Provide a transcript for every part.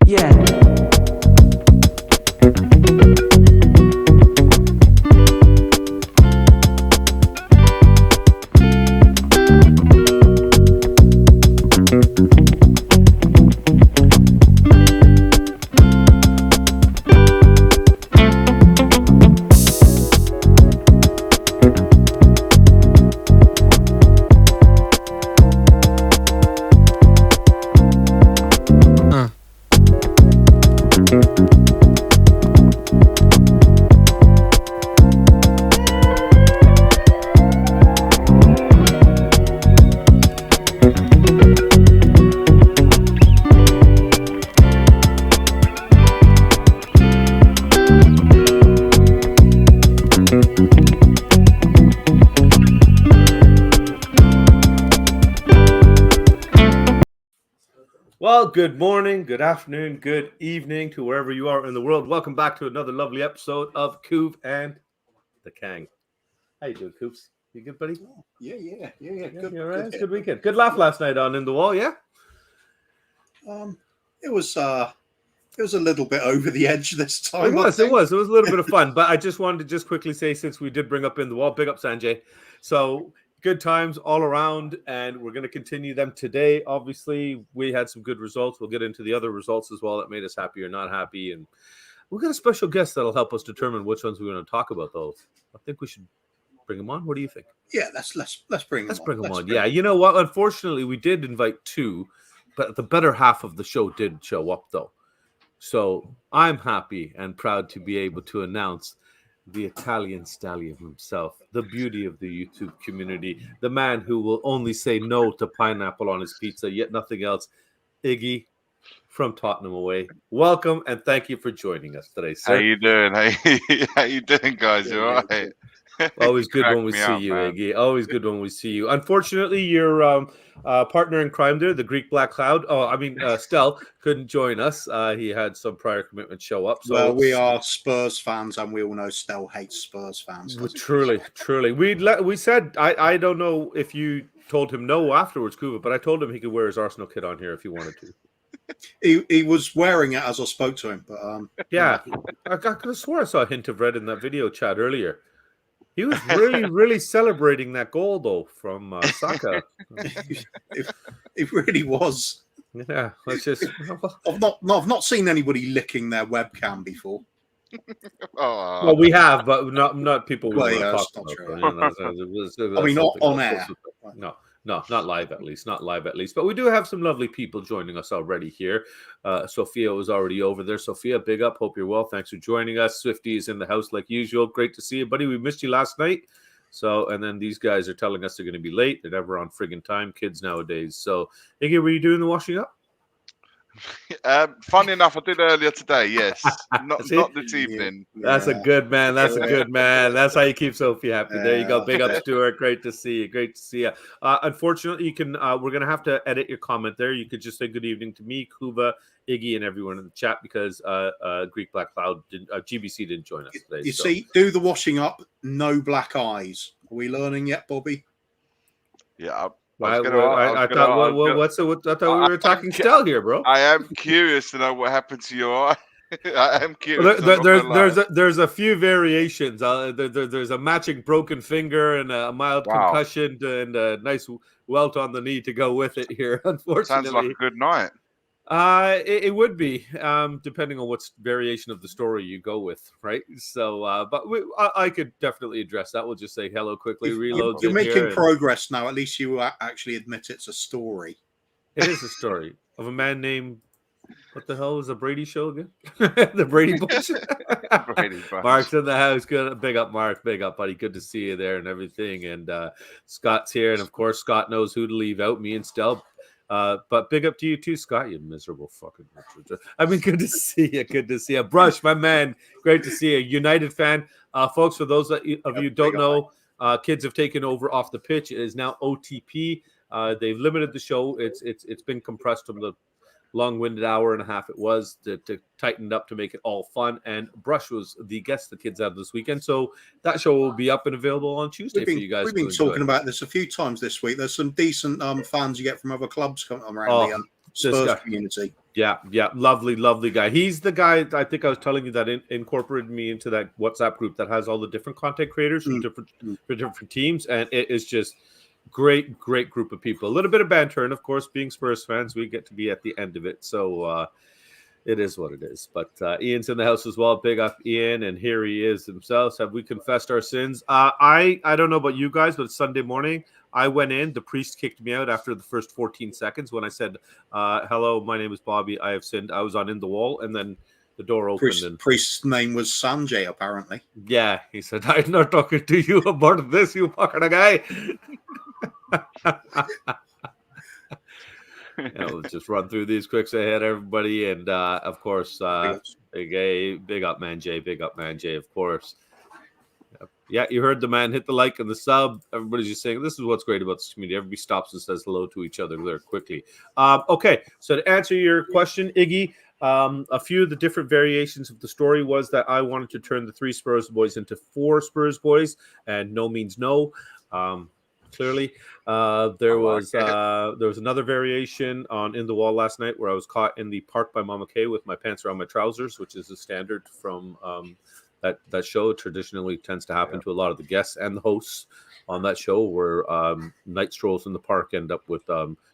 Yeah. Well, good morning, good afternoon, good evening to wherever you are in the world. Welcome back to another lovely episode of Kuv The Kang. How you doing, Coops? You good, buddy? Yeah. Good. You all right? It's a good weekend. Good laugh last night on In the Wall, yeah? It was a little bit over the edge this time. It was a little bit of fun, but I just wanted to just quickly say, since we did bring up In the Wall, big up Sanjay. So good times all around, and we're going to continue them today. Obviously, we had some good results. We'll get into the other results as well that made us happy or not happy, and we've got a special guest that'll help us determine which ones we're going to talk about, though. I think we should bring him on. What do you think? Yeah, let's bring him on. Let's bring him on. Yeah, you know what? Unfortunately, we did invite two, but the better half of the show did show up, though. So I'm happy and proud to be able to announce the Italian stallion himself, the beauty of the YouTube community, the man who will only say no to pineapple on his pizza, yet nothing else, Igy from Tottenham Away. Welcome and thank you for joining us today, sir. How you doing? How you doing, guys? You all right? Always good when we see you, Igy. Always good when we see you. Unfortunately, your partner in crime there, the Greek Black Cloud, Stel, couldn't join us. He had some prior commitments show up. So well, we are Spurs fans, and we all know Stel hates Spurs fans. Truly. We said, I don't know if you told him no afterwards, Kuva, but I told him he could wear his Arsenal kit on here if he wanted to. He was wearing it as I spoke to him, but yeah, I could have swore I saw a hint of red in that video chat earlier. He was really celebrating that goal, though, from Saka. It really was. Yeah, let's just. I've not seen anybody licking their webcam before. Oh. Well, we have, but not people. Well, yeah, that's not true. I mean, not on air. No, not live at least. Not live at least. But we do have some lovely people joining us already here. Sophia was already over there. Sophia, big up. Hope you're well. Thanks for joining us. Swifty is in the house like usual. Great to see you, buddy. We missed you last night. So, and then these guys are telling us they're going to be late. They're never on friggin' time, kids nowadays. So, Iggy, were you doing the washing up? Funny enough, I did earlier today. Yes, not this evening. That's a good man. That's a good man. That's how you keep Sophie happy. There you go. Big up, Stuart. Great to see you. Great to see you. Unfortunately, you can. We're gonna have to edit your comment there. You could just say good evening to me, Kuva, Iggy, and everyone in the chat because Greek Black Cloud, GBC didn't join us today. You see, do the washing up. No black eyes. Are we learning yet, Bobby? Yeah. I thought we were talking Stel here, bro. I am curious to know what happened to your eye. I am curious. There's a few variations. There's a matching broken finger and a mild concussion and a nice welt on the knee to go with it here. Unfortunately, sounds like a good night. It would be, depending on what variation of the story you go with, right? So, but I could definitely address that. We'll just say hello quickly, reload. You're making progress now. At least you actually admit it's a story. It is a story of a man named, what the hell was the Brady show again? The Brady Bunch. Mark's in the house. Good, big up, Mark. Big up, buddy. Good to see you there and everything. And Scott's here, and of course, Scott knows who to leave out. Me and Stel. But big up to you too, Scott, you miserable fucking Richard. I mean, good to see you. Good to see you. Brush, my man. Great to see you. United fan. Folks, for those of you who don't know, kids have taken over off the pitch. It is now OTP. They've limited the show. It's been compressed from the long-winded hour and a half it was to tighten it up to make it all fun. And Brush was the guest the kids had this weekend. So that show will be up and available on Tuesday for you guys. We've been talking about this a few times this week. There's some decent fans you get from other clubs coming around the Spurs community. Yeah, yeah, lovely, lovely guy. He's the guy I think I was telling you that incorporated me into that WhatsApp group that has all the different content creators from different teams, and it is just great, great group of people. A little bit of banter, and of course, being Spurs fans, we get to be at the end of it. So it is what it is. But Ian's in the house as well. Big up Ian, and here he is himself. Have we confessed our sins? I don't know about you guys, but Sunday morning I went in. The priest kicked me out after the first 14 seconds when I said, "Hello, my name is Bobby. I have sinned." I was on in the wall, and then the door opened. And priest's name was Sanjay, apparently. Yeah, he said, "I'm not talking to you about this, you fucking guy." Let's just run through these quicks ahead, everybody, and of course, big up man Jay, of course. Yeah, you heard the man hit the like and the sub. Everybody's just saying this is what's great about this community. Everybody stops and says hello to each other there quickly. Okay, so to answer your question, Iggy, a few of the different variations of the story was that I wanted to turn the 3 Spurs boys into 4 Spurs boys, and no means no. Clearly, there was another variation on In the Wall last night where I was caught in the park by Mama K with my pants around my trousers, which is a standard from that show. Traditionally tends to happen to a lot of the guests and the hosts on that show, where night strolls in the park end up with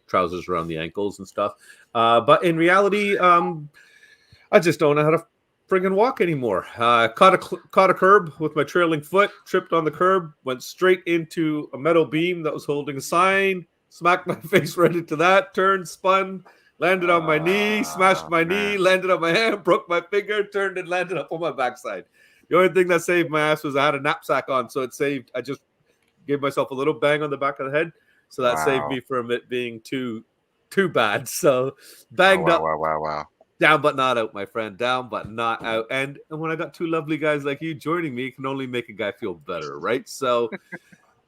trousers around the ankles and stuff. But in reality, I just don't know how to friggin' walk anymore. Caught a curb with my trailing foot, tripped on the curb, went straight into a metal beam that was holding a sign, smacked my face right into that, turned, spun, landed on my knee, smashed my knee, landed on my hand, broke my finger, turned and landed up on my backside. The only thing that saved my ass was I had a knapsack on, so it saved. I just gave myself a little bang on the back of the head, so that saved me from it being too bad. So banged up. Wow. Down but not out, my friend. Down but not out. And when I got 2 lovely guys like you joining me, it can only make a guy feel better, right? So,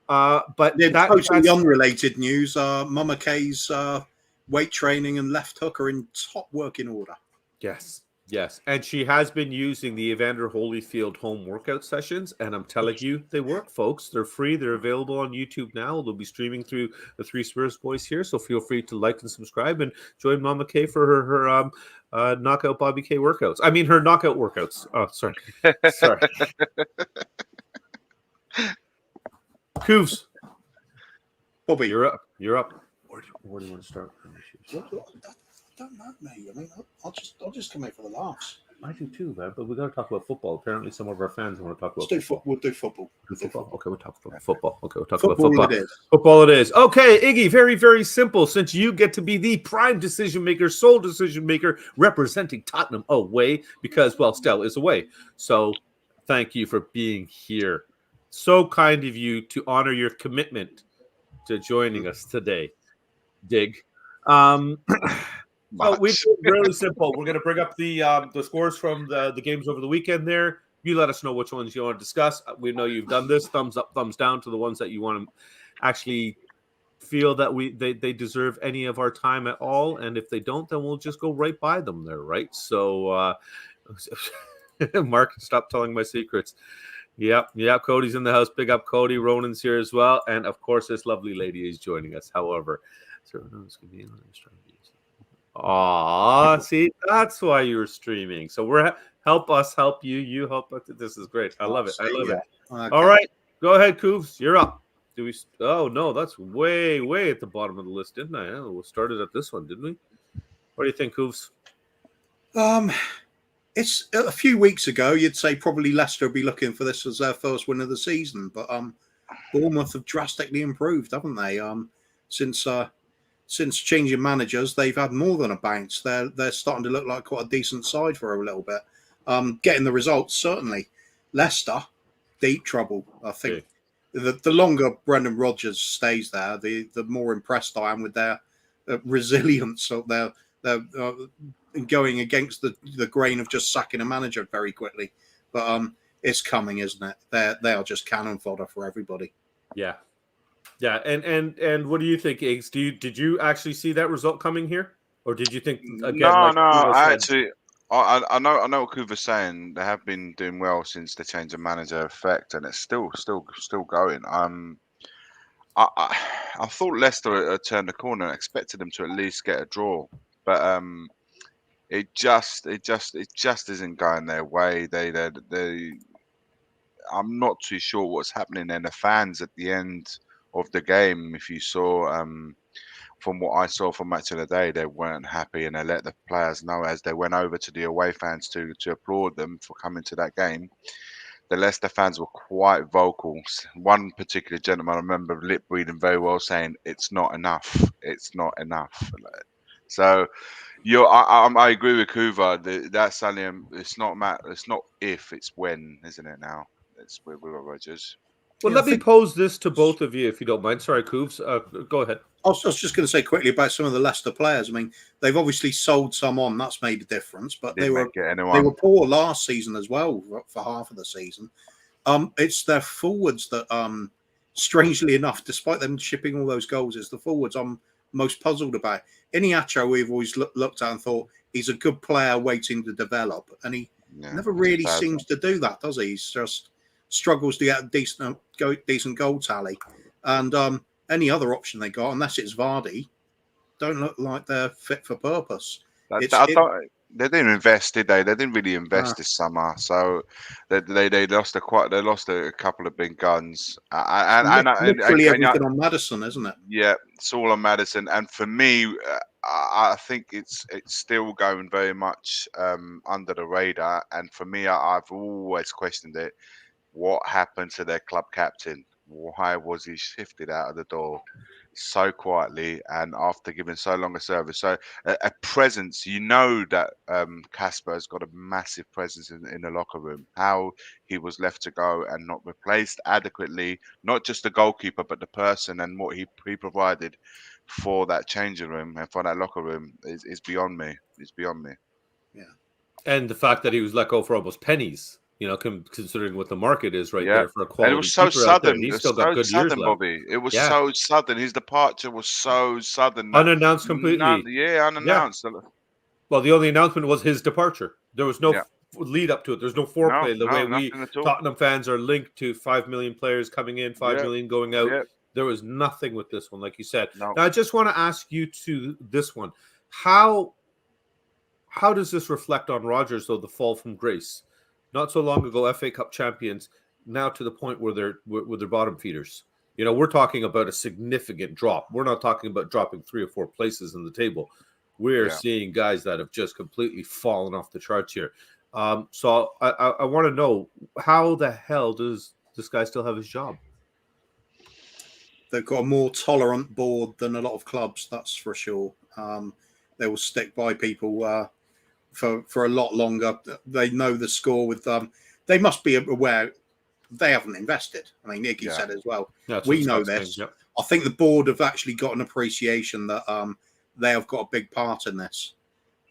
but totally unrelated news. Mama K's weight training and left hook are in top working order. Yes. And she has been using the Evander Holyfield home workout sessions, and I'm telling you, they work, folks. They're free. They're available on YouTube now. They'll be streaming through the 3 Spurs boys here, so feel free to like and subscribe and join Mama K for her knockout Bobby K workouts. I mean, her knockout workouts. Oh, sorry. Kuvs. Bobby, you're up. Where do you want to start? Don't know, mate. I mean, I'll just come here for the laughs. I do too, man. But we got to talk about football. Apparently, some of our fans want to talk about football. We'll do football. Okay, we'll talk about football. Okay, we'll talk about football. It is. Football it is. Okay, Iggy, very, very simple. Since you get to be the prime decision maker, sole decision maker, representing Tottenham away, because, well, Stel is away. So thank you for being here. So kind of you to honor your commitment to joining us today. Dig. So we do it really simple. We're going to bring up the scores from the games over the weekend there. You let us know which ones you want to discuss. We know you've done this. Thumbs up, thumbs down to the ones that you want to actually feel that they deserve any of our time at all. And if they don't, then we'll just go right by them there, right? So Mark, stop telling my secrets. Yep, Cody's in the house. Big up Cody. Ronan's here as well. And of course, this lovely lady is joining us. However, see, that's why you were streaming. So we're help us help you. You help us. This is great. I love it. Okay. All right, go ahead, Koofs. You're up. Do we? Oh no, that's way at the bottom of the list, didn't I? Oh, we started at this one, didn't we? What do you think, Koofs? It's a few weeks ago. You'd say probably Leicester would be looking for this as their first win of the season, but Bournemouth have drastically improved, haven't they? Since changing managers, they've had more than a bounce. They're starting to look like quite a decent side for a little bit. Getting the results, certainly. Leicester, deep trouble. I think the longer Brendan Rodgers stays there, the more impressed I am with their resilience. So they're going against the grain of just sacking a manager very quickly. But it's coming, isn't it? They are just cannon fodder for everybody. Yeah. Yeah, and what do you think, Iggs? Did you actually see that result coming here, or did you think again? No. I know what Kuv was saying. They have been doing well since the change of manager effect, and it's still going. I thought Leicester had turned the corner and expected them to at least get a draw, but it just isn't going their way. I'm not too sure what's happening. And the fans at the end of the game, if you saw, from what I saw from Match of the Day, they weren't happy, and they let the players know as they went over to the away fans to applaud them for coming to that game. The Leicester fans were quite vocal. One particular gentleman I remember lip reading very well, saying, "It's not enough. It's not enough." So I agree with Kuva. That's only it's not it's not if, it's when, isn't it? Now it's with Rodgers. Well, Yeah, I let me think pose this to both of you, if you don't mind. Sorry, Cooves. Go ahead. I was just going to say quickly about some of the Leicester players. I mean, they've obviously sold some on. That's made a difference, but Didn't make it they anyone. were poor last season as well for half of the season. It's their forwards that, strangely enough, despite them shipping all those goals, it's the forwards I'm most puzzled about. Iniacho, we've always looked at and thought he's a good player waiting to develop, and he never really seems to do that, does he? He's just struggles to get a decent goal tally, and any other option they got, unless it's Vardy, don't look like they're fit for purpose. They didn't invest, did they? They didn't really invest this summer, so they lost a couple of big guns. Literally everything on Maddison, isn't it? Yeah, it's all on Maddison, and for me, I think it's still going very much under the radar. And for me, I've always questioned it. What happened to their club captain? Why was he shifted out of the door so quietly and after giving so long a service? So a presence, that Casper has got a massive presence in the locker room. How he was left to go and not replaced adequately, not just the goalkeeper, but the person and what he provided for that changing room and for that locker room is beyond me. It's beyond me. Yeah. And the fact that he was let go for almost pennies, considering what the market is there for a quality and it was so keeper out there. sudden. He's It was still got so good years sudden, left. Bobby. It was so sudden. His departure was so sudden. Unannounced completely. Unannounced. Well, the only announcement was his departure. There was no lead up to it. There's no foreplay. The way we Tottenham fans are linked to 5 million players coming in, 5 million going out. There was nothing with this one, like you said. No. Now, I just want to ask you to this one. How does this reflect on Rodgers, though, the fall from grace? Not so long ago, FA Cup champions, now to the point where they're bottom feeders. We're talking about a significant drop. We're not talking about dropping 3 or 4 places in the table. We're seeing guys that have just completely fallen off the charts here. So I want to know, how the hell does this guy still have his job? They've got a more tolerant board than a lot of clubs, that's for sure. They will stick by people for a lot longer. They know the score with them. They must be aware they haven't invested. I mean, Igy said as well. We know this. I think the board have actually got an appreciation that they have got a big part in this.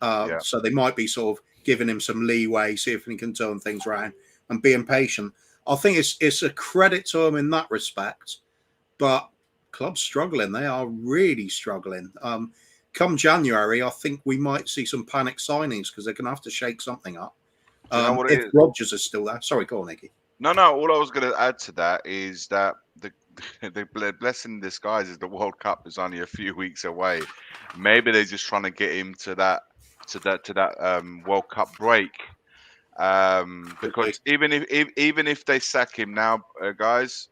So they might be sort of giving him some leeway, see if he can turn things around and being patient. I think it's a credit to him in that respect. But clubs struggling. They are really struggling. Come January, I think we might see some panic signings because they're going to have to shake something up. If Rodgers is still there. Sorry, go on, Igy. No. All I was going to add to that is that the blessing in disguise is the World Cup is only a few weeks away. Maybe they're just trying to get him to that World Cup break. Because even if they sack him now, guys,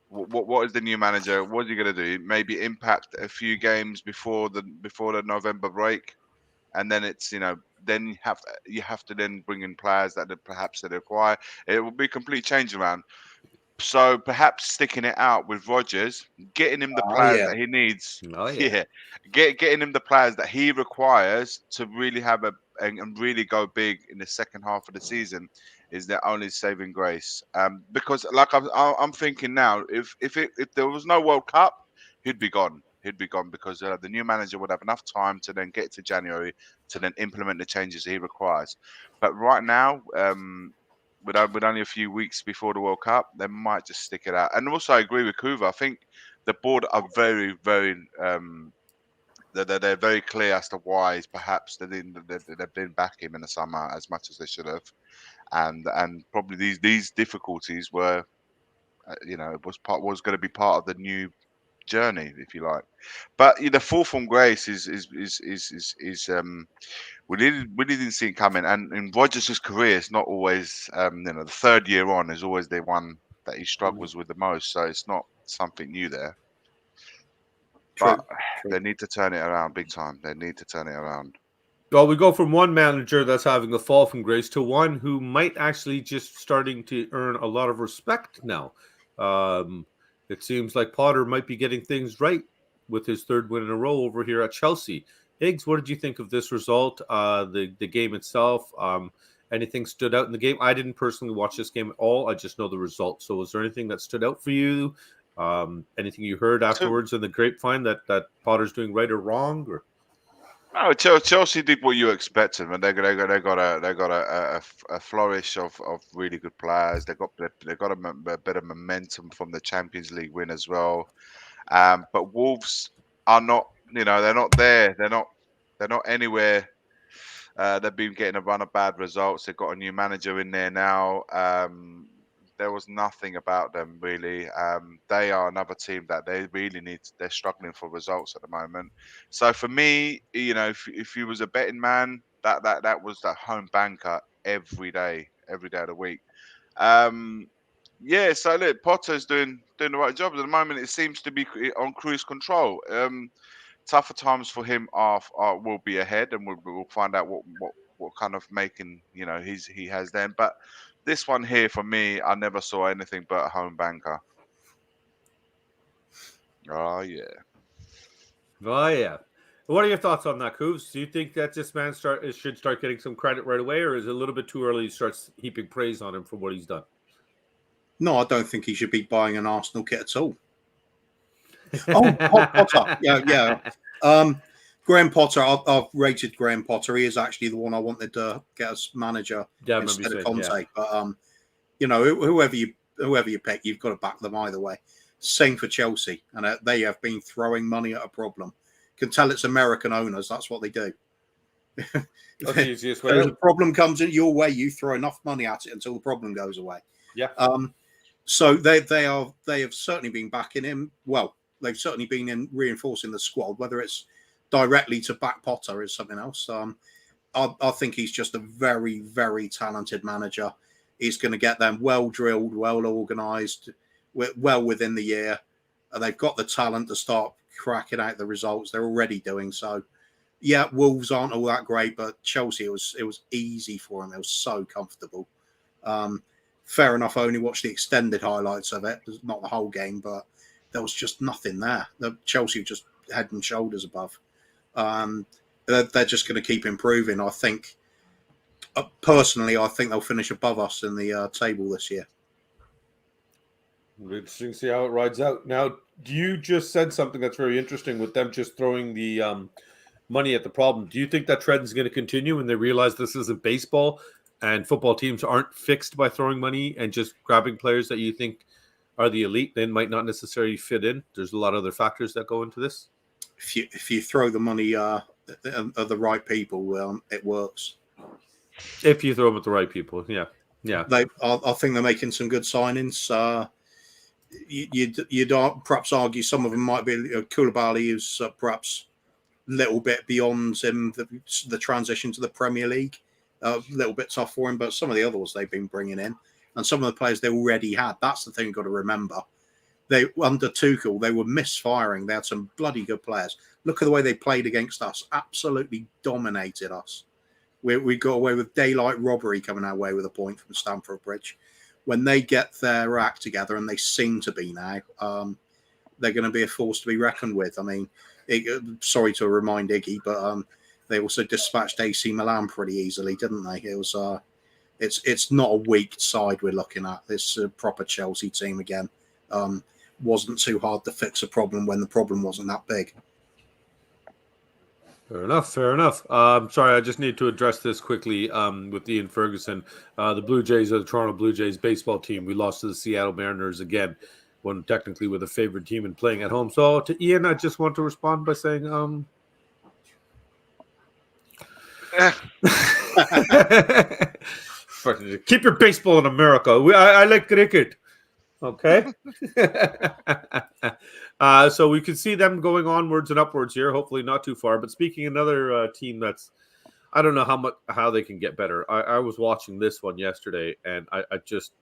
what is the new manager? What are you going to do? Maybe impact a few games before the November break, and then it's then you have to then bring in players that perhaps they require. It will be a complete change around. So perhaps sticking it out with Rodgers, getting him the players that he needs. Getting him the players that he requires to really have and really go big in the second half of the season is their only saving grace. Because like I'm thinking now, if there was no World Cup, he'd be gone. He'd be gone because the new manager would have enough time to then get to January to then implement the changes he requires. But right now, with only a few weeks before the World Cup, they might just stick it out. And also, I agree with Kuva. I think the board are very, very they're very clear as to why perhaps they didn't back him in the summer as much as they should have, and probably these difficulties were, was going to be part of the new journey, if you like. But the fall from grace is we really didn't see it coming. And in Rodgers' career, it's not always the third year on is always the one that he struggles with the most. So it's not something new there. True. But they need to turn it around big time. They need to turn it around. Well, we go from one manager that's having a fall from grace to one who might actually just starting to earn a lot of respect now. It seems like Potter might be getting things right with his third win in a row over here at Chelsea. Higgs, what did you think of this result? The game itself. Anything stood out in the game? I didn't personally watch this game at all. I just know the result. So, was there anything that stood out for you? Anything you heard afterwards in the grapevine that Potter's doing right or wrong? Or No, Chelsea did what you expected, and they got a flourish of really good players. They got a bit of momentum from the Champions League win as well. But Wolves are not, they're not there. They're not anywhere. They've been getting a run of bad results. They've got a new manager in there now. There was nothing about them really. They are another team that they really need. They're struggling for results at the moment. So for me, if you was a betting man, that was the home banker every day of the week. Yeah. So look, Potter's doing the right job at the moment. It seems to be on cruise control. Tougher times for him will be ahead, and we'll find out what kind of making he has then. But this one here for me, I never saw anything but a home banker. Oh yeah. Oh yeah. What are your thoughts on that, Kuv? Do you think that this man should start getting some credit right away, or is it a little bit too early to start heaping praise on him for what he's done? No, I don't think he should be buying an Arsenal kit at all. Oh, Potter. Yeah. Graham Potter. I've rated Graham Potter. He is actually the one I wanted to get as manager instead of Conte. Yeah. But whoever you pick, you've got to back them either way. Same for Chelsea, and they have been throwing money at a problem. You can tell it's American owners. That's what they do. That's the easiest way. If a problem comes in your way, you throw enough money at it until the problem goes away. Yeah. So they have certainly been backing him. Well, they've certainly been in reinforcing the squad. Whether it's directly to back Potter is something else. I think he's just a very, very talented manager. He's going to get them well drilled, well organised, well within the year. They've got the talent to start cracking out the results. They're already doing so. Yeah, Wolves aren't all that great, but Chelsea, it was easy for them. It was so comfortable. Fair enough, I only watched the extended highlights of it, not the whole game, but there was just nothing there. The Chelsea just head and shoulders above. They're just going to keep improving. I think, personally, I think they'll finish above us in the table this year. Interesting to see how it rides out. Now, you just said something that's very interesting with them just throwing the money at the problem. Do you think that trend is going to continue when they realize this isn't baseball and football teams aren't fixed by throwing money and just grabbing players that you think are the elite, then might not necessarily fit in? There's a lot of other factors that go into this. If you throw the money at the right people, it works. If you throw them at the right people, yeah. I think they're making some good signings. You'd perhaps argue some of them might be Koulibaly, who's perhaps a little bit beyond him, the transition to the Premier League. A little bit tough for him, but some of the others they've been bringing in, and some of the players they already had. That's the thing you've got to remember. They under Tuchel, they were misfiring. They had some bloody good players. Look at the way they played against us. Absolutely dominated us. We got away with daylight robbery coming our way with a point from Stamford Bridge. When they get their act together, and they seem to be now, they're going to be a force to be reckoned with. I mean, sorry to remind Iggy, but they also dispatched AC Milan pretty easily, didn't they? It was it's not a weak side we're looking at. This proper Chelsea team again. Wasn't too hard to fix a problem when the problem wasn't that big. Fair enough. Sorry, I just need to address this quickly with Ian Ferguson. The Blue Jays are the Toronto Blue Jays baseball team. We lost to the Seattle Mariners again, when technically we're the favorite team and playing at home. So to Ian, I just want to respond by saying, keep your baseball in America. I like cricket. Okay. So we can see them going onwards and upwards here. Hopefully not too far. But speaking another team that's, I don't know how they can get better. I was watching this one yesterday, and I just,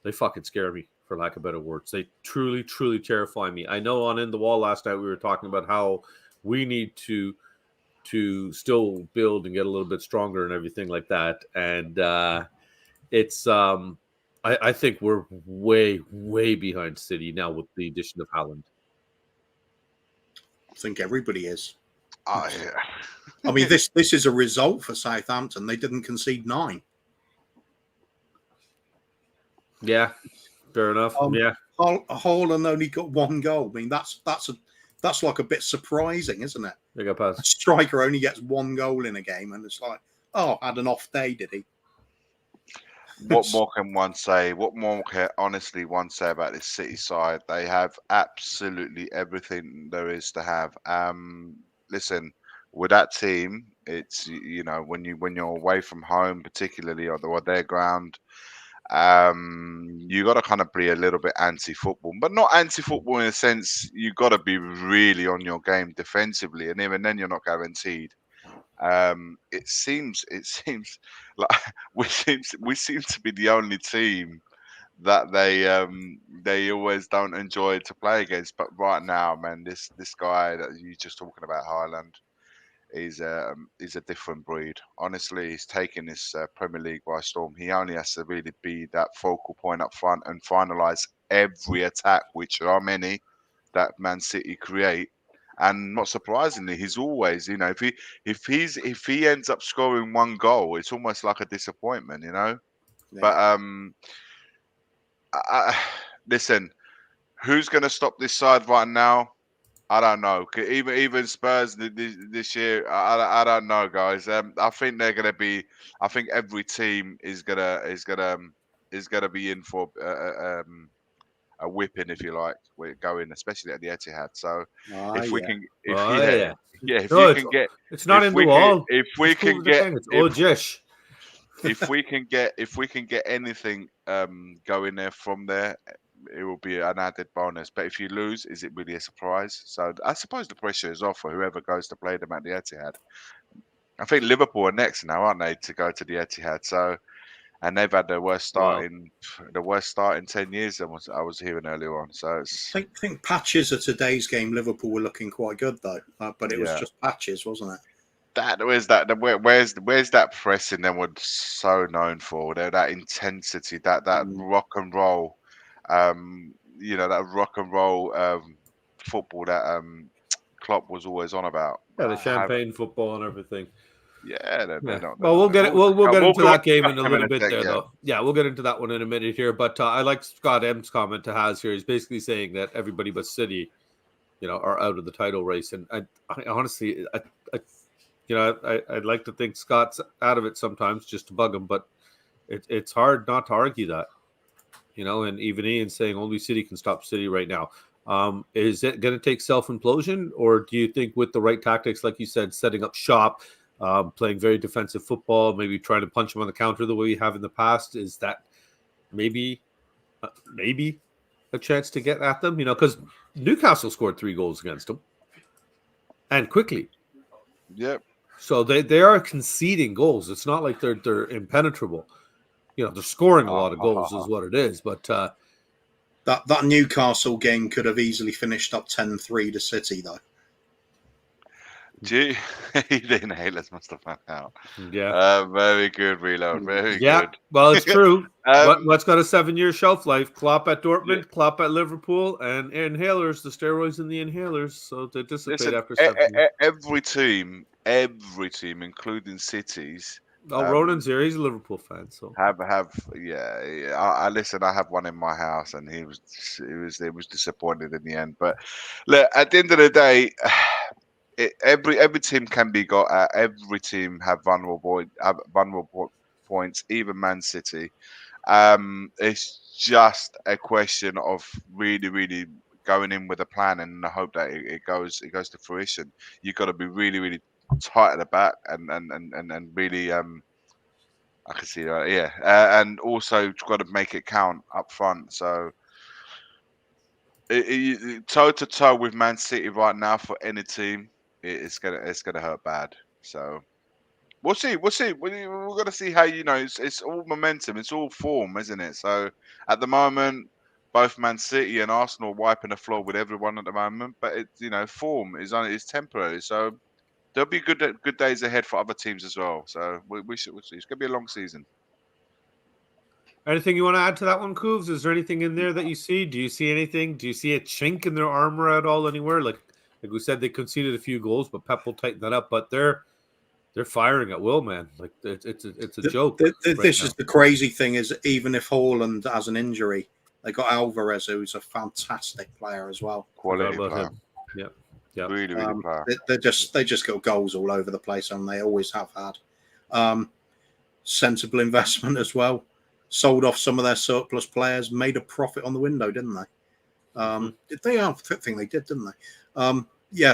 they fucking scare me, for lack of better words. They truly, truly terrify me. I know on In the Wall last night we were talking about how we need to still build and get a little bit stronger and everything like that. And it's I think we're way, way behind City now with the addition of Haaland. I think everybody is. Oh, yeah. I mean, this is a result for Southampton. They didn't concede 9. Yeah, fair enough. Yeah, Haaland only got 1 goal. I mean, that's like a bit surprising, isn't it? they got past. A striker only gets 1 goal in a game, and it's like, oh, had an off day, did he? What more can one say? What more can honestly one say about this City side? They have absolutely everything there is to have. Listen, with that team, it's when you're away from home, particularly or their ground, you got to kind of be a little bit anti-football, but not anti-football in a sense. You got to be really on your game defensively, and even then, you're not guaranteed. It seems like we seem to be the only team that they always don't enjoy to play against. But right now, man, this guy that you're just talking about, Haaland, he's a different breed. Honestly, he's taking this Premier League by storm. He only has to really be that focal point up front and finalise every attack, which are many that Man City create. And not surprisingly, he's always, if he ends up scoring 1 goal, it's almost like a disappointment, Yeah. But listen, who's going to stop this side right now? I don't know. Even Spurs this year, I don't know, guys. I think they're gonna be. I think every team is gonna be in for a whipping, if you like. We're going, especially at the Etihad. So if we can, if No, you can get, it's not if in the we can, wall. if we It's Kuv can The get, Kang. It's Ojish. if we can get anything going there from there, it will be an added bonus. But if you lose, is it really a surprise? So I suppose the pressure is off for whoever goes to play them at the Etihad. I think Liverpool are next now, aren't they, to go to the Etihad? So, and they've had their worst start in 10 years. I was hearing earlier on. So it's, I think patches of today's game, Liverpool were looking quite good though, but it was yeah. just patches, wasn't it? Where's that pressing they were so known for? That intensity, that rock and roll, that rock and roll football that Klopp was always on about. Yeah, the champagne football and everything. Yeah, they're not. Well, we'll get it. We'll get into that game in a little bit there, yeah. though. Yeah, we'll get into that one in a minute here. But I like Scott M's comment to Has here. He's basically saying that everybody but City, are out of the title race. And I honestly, I'd like to think Scott's out of it sometimes just to bug him, but it's hard not to argue that, and even Ian saying only City can stop City right now. Is it going to take self-implosion, or do you think with the right tactics, like you said, setting up shop, playing very defensive football, maybe trying to punch them on the counter the way we have in the past, is that maybe a chance to get at them? Because Newcastle scored 3 goals against them and quickly. Yep. So they are conceding goals. It's not like they're impenetrable. They're scoring a lot of goals is what it is. But that Newcastle game could have easily finished up 10-3 to City though. Gee, the inhalers must have found out. Yeah. Very good reload. Very good. Well, it's true. What's got a 7-year shelf life? Klopp at Dortmund, Klopp at Liverpool, and inhalers, the steroids in the inhalers, so they dissipate after 7 years. Every team, including City's. Oh, Ronan's here. He's a Liverpool fan, so I listen. I have one in my house, and he was disappointed in the end. But look, at the end of the day. Every team can be got at. Every team have vulnerable points, even Man City. It's just a question of really, really going in with a plan and I hope that it goes to fruition. You've got to be really, really tight at the back and really I can see that, and also got to make it count up front. So Toe to toe with Man City right now for any team, it's gonna hurt bad. So we'll see. We'll see. We're gonna see how it's all momentum. It's all form, isn't it? So at the moment, both Man City and Arsenal are wiping the floor with everyone at the moment. But form is temporary. So there'll be good days ahead for other teams as well. So we'll see. It's gonna be a long season. Anything you want to add to that one, Cooves? Is there anything in there that you see? Do you see anything? Do you see a chink in their armor at all anywhere? Like we said, they conceded a few goals, but Pep will tighten that up. But they're firing at will, man. Like it's a joke. This is the crazy thing: is even if Haaland has an injury, they got Alvarez, who's a fantastic player as well. Quality player. Him. Yeah, really player. They just got goals all over the place, and they always have had. Sensible investment as well. Sold off some of their surplus players, made a profit on the window, didn't they? Did they? I think they did, didn't they?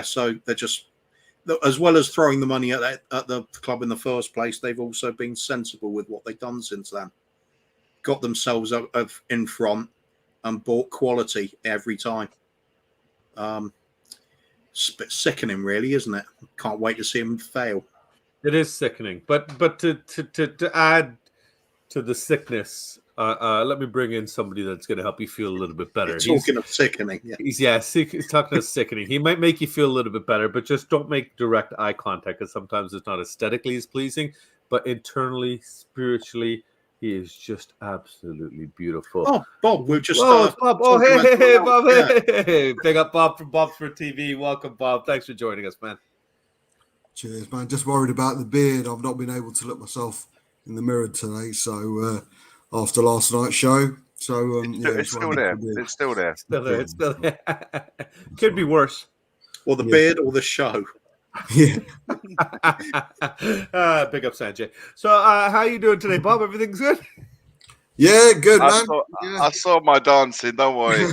So they're just, as well as throwing the money at the club in the first place, they've also been sensible with what they've done since then. Got themselves up in front and bought quality every time. It's a bit sickening, really, isn't it? Can't wait to see them fail. It is sickening, but to add to the sickness, let me bring in somebody that's going to help you feel a little bit better. Talking of sickening, he's talking of sickening. He might make you feel a little bit better, but just don't make direct eye contact, because sometimes it's not aesthetically as pleasing, but internally, spiritually, he is just absolutely beautiful. Oh, Bob, we've just Bob. Oh, hey, Bob. Hey. Big up Bob from BobSpur TV. Welcome, Bob. Thanks for joining us, man. Cheers, man. Just worried about the beard. I've not been able to look myself in the mirror today. So after last night's show, it's still there. It's still there. It's still there. Could be worse. Or the beard, or the show. Yeah. Big up Sanjay. So how are you doing today, Bob? Everything's good? Yeah, good, man. I saw my dancing, don't worry.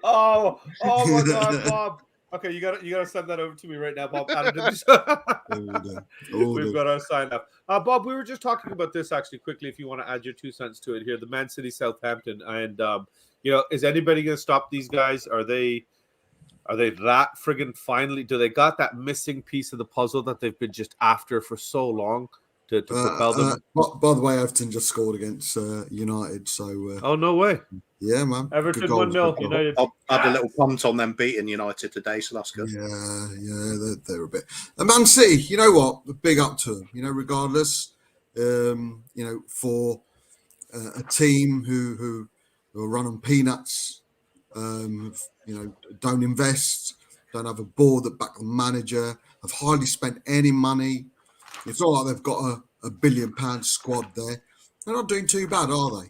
Oh my God, Bob. Okay, you gotta send that over to me right now, Bob. We've got our sign up. Bob, we were just talking about this actually quickly, if you want to add your 2 cents to it here. The Man City Southampton, and is anybody gonna stop these guys? Are they that friggin' finally? Do they got that missing piece of the puzzle that they've been just after for so long to propel them? By the way, Everton just scored against United, so oh, no way. Yeah, man. Everton 1-0 United. I had a little punt on them beating United today, so that's good. Yeah, they're a bit. And Man City, you know what? Big up to them. Regardless, for a team who are run on peanuts, don't invest, don't have a board that back the manager, have hardly spent any money. It's not like they've got a £1 billion squad there. They're not doing too bad, are they?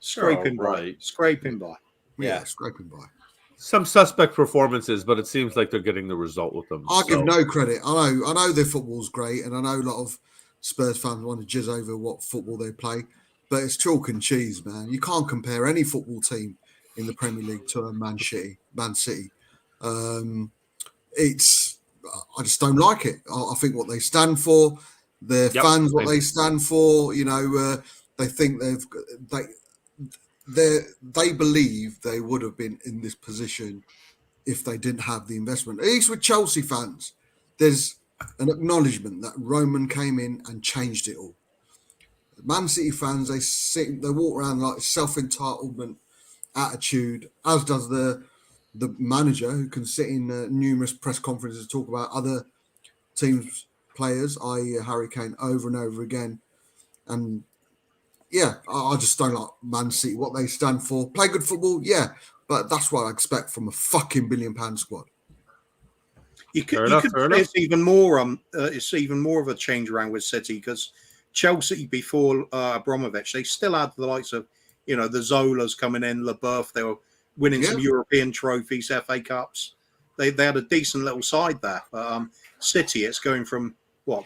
Scraping by. Right. Scraping by. Yeah, scraping by. Some suspect performances, but it seems like they're getting the result with them. I give no credit. I know their football's great, and I know a lot of Spurs fans want to jizz over what football they play, but it's chalk and cheese, man. You can't compare any football team in the Premier League to a Man City. I just don't like it. I think what they stand for, their fans, what they stand for. They think they believe they would have been in this position if they didn't have the investment. At least with Chelsea fans, there's an acknowledgement that Roman came in and changed it all. Man City fans, they walk around like self-entitlement attitude, as does the manager, who can sit in numerous press conferences and talk about other teams' players, i.e. Harry Kane, over and over again. And yeah, I just don't like Man City, what they stand for. Play good football, yeah, but that's what I expect from a fucking £1 billion squad. You could say it's even more of a change around with City, because Chelsea before Abramovich, they still had the likes of the Zolas coming in, LeBeouf. They were winning some European trophies, FA Cups. They had a decent little side there. City, it's going from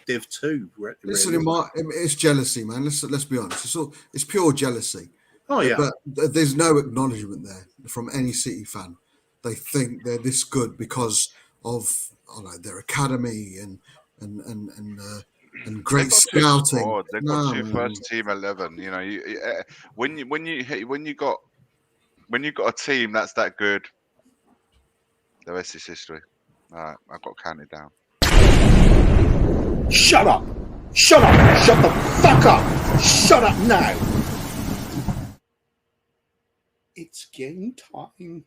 Div 2. Really. Listen, it's jealousy, man. Let's be honest. It's pure jealousy. Oh yeah, but there's no acknowledgement there from any City fan. They think they're this good because of their academy and and great They've got two scouting. squad. They've got two man. first team 11. You know, when you got a team that's that good, the rest is history. All right, I've got to count it down. Shut up! Shut up! Shut the fuck up! Shut up now! It's game time.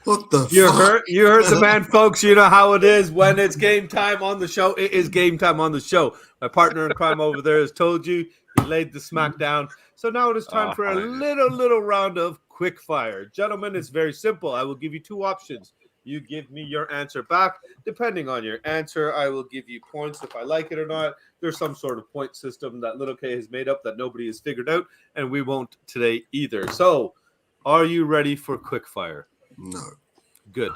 What the You fuck? heard the man, folks. You know how it is when it's game time on the show. It is game time on the show. My partner in crime over there has told you. He laid the smack down. So now it is time for a little round of quick fire. Gentlemen, it's very simple. I will give you two options. You give me your answer back. Depending on your answer, I will give you points if I like it or not. There's some sort of point system that Little K has made up that nobody has figured out, and we won't today either. So, are you ready for quick fire? No. Good.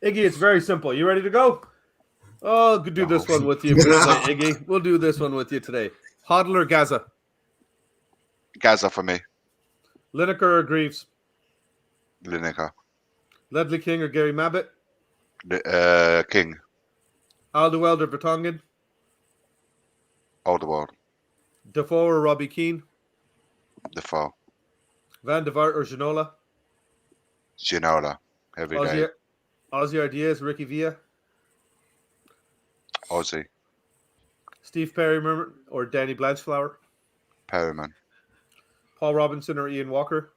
Iggy, it's very simple. You ready to go? Oh, could do this one with you for today, Iggy. We'll do this one with you today. Hoddle or Gaza? Gaza for me. Lineker or Greaves? Lineker. Ledley King or Gary Mabbitt? King. Alderweireld or Vertonghen? Alderweireld. Defoe or Robbie Keane? Defoe. Van der Vaart or Ginola? Ginola. Every day. Ozzy Ardiaz, Ricky Villa? Aussie. Steve Perryman or Danny Blanchflower? Perryman. Paul Robinson or Ian Walker?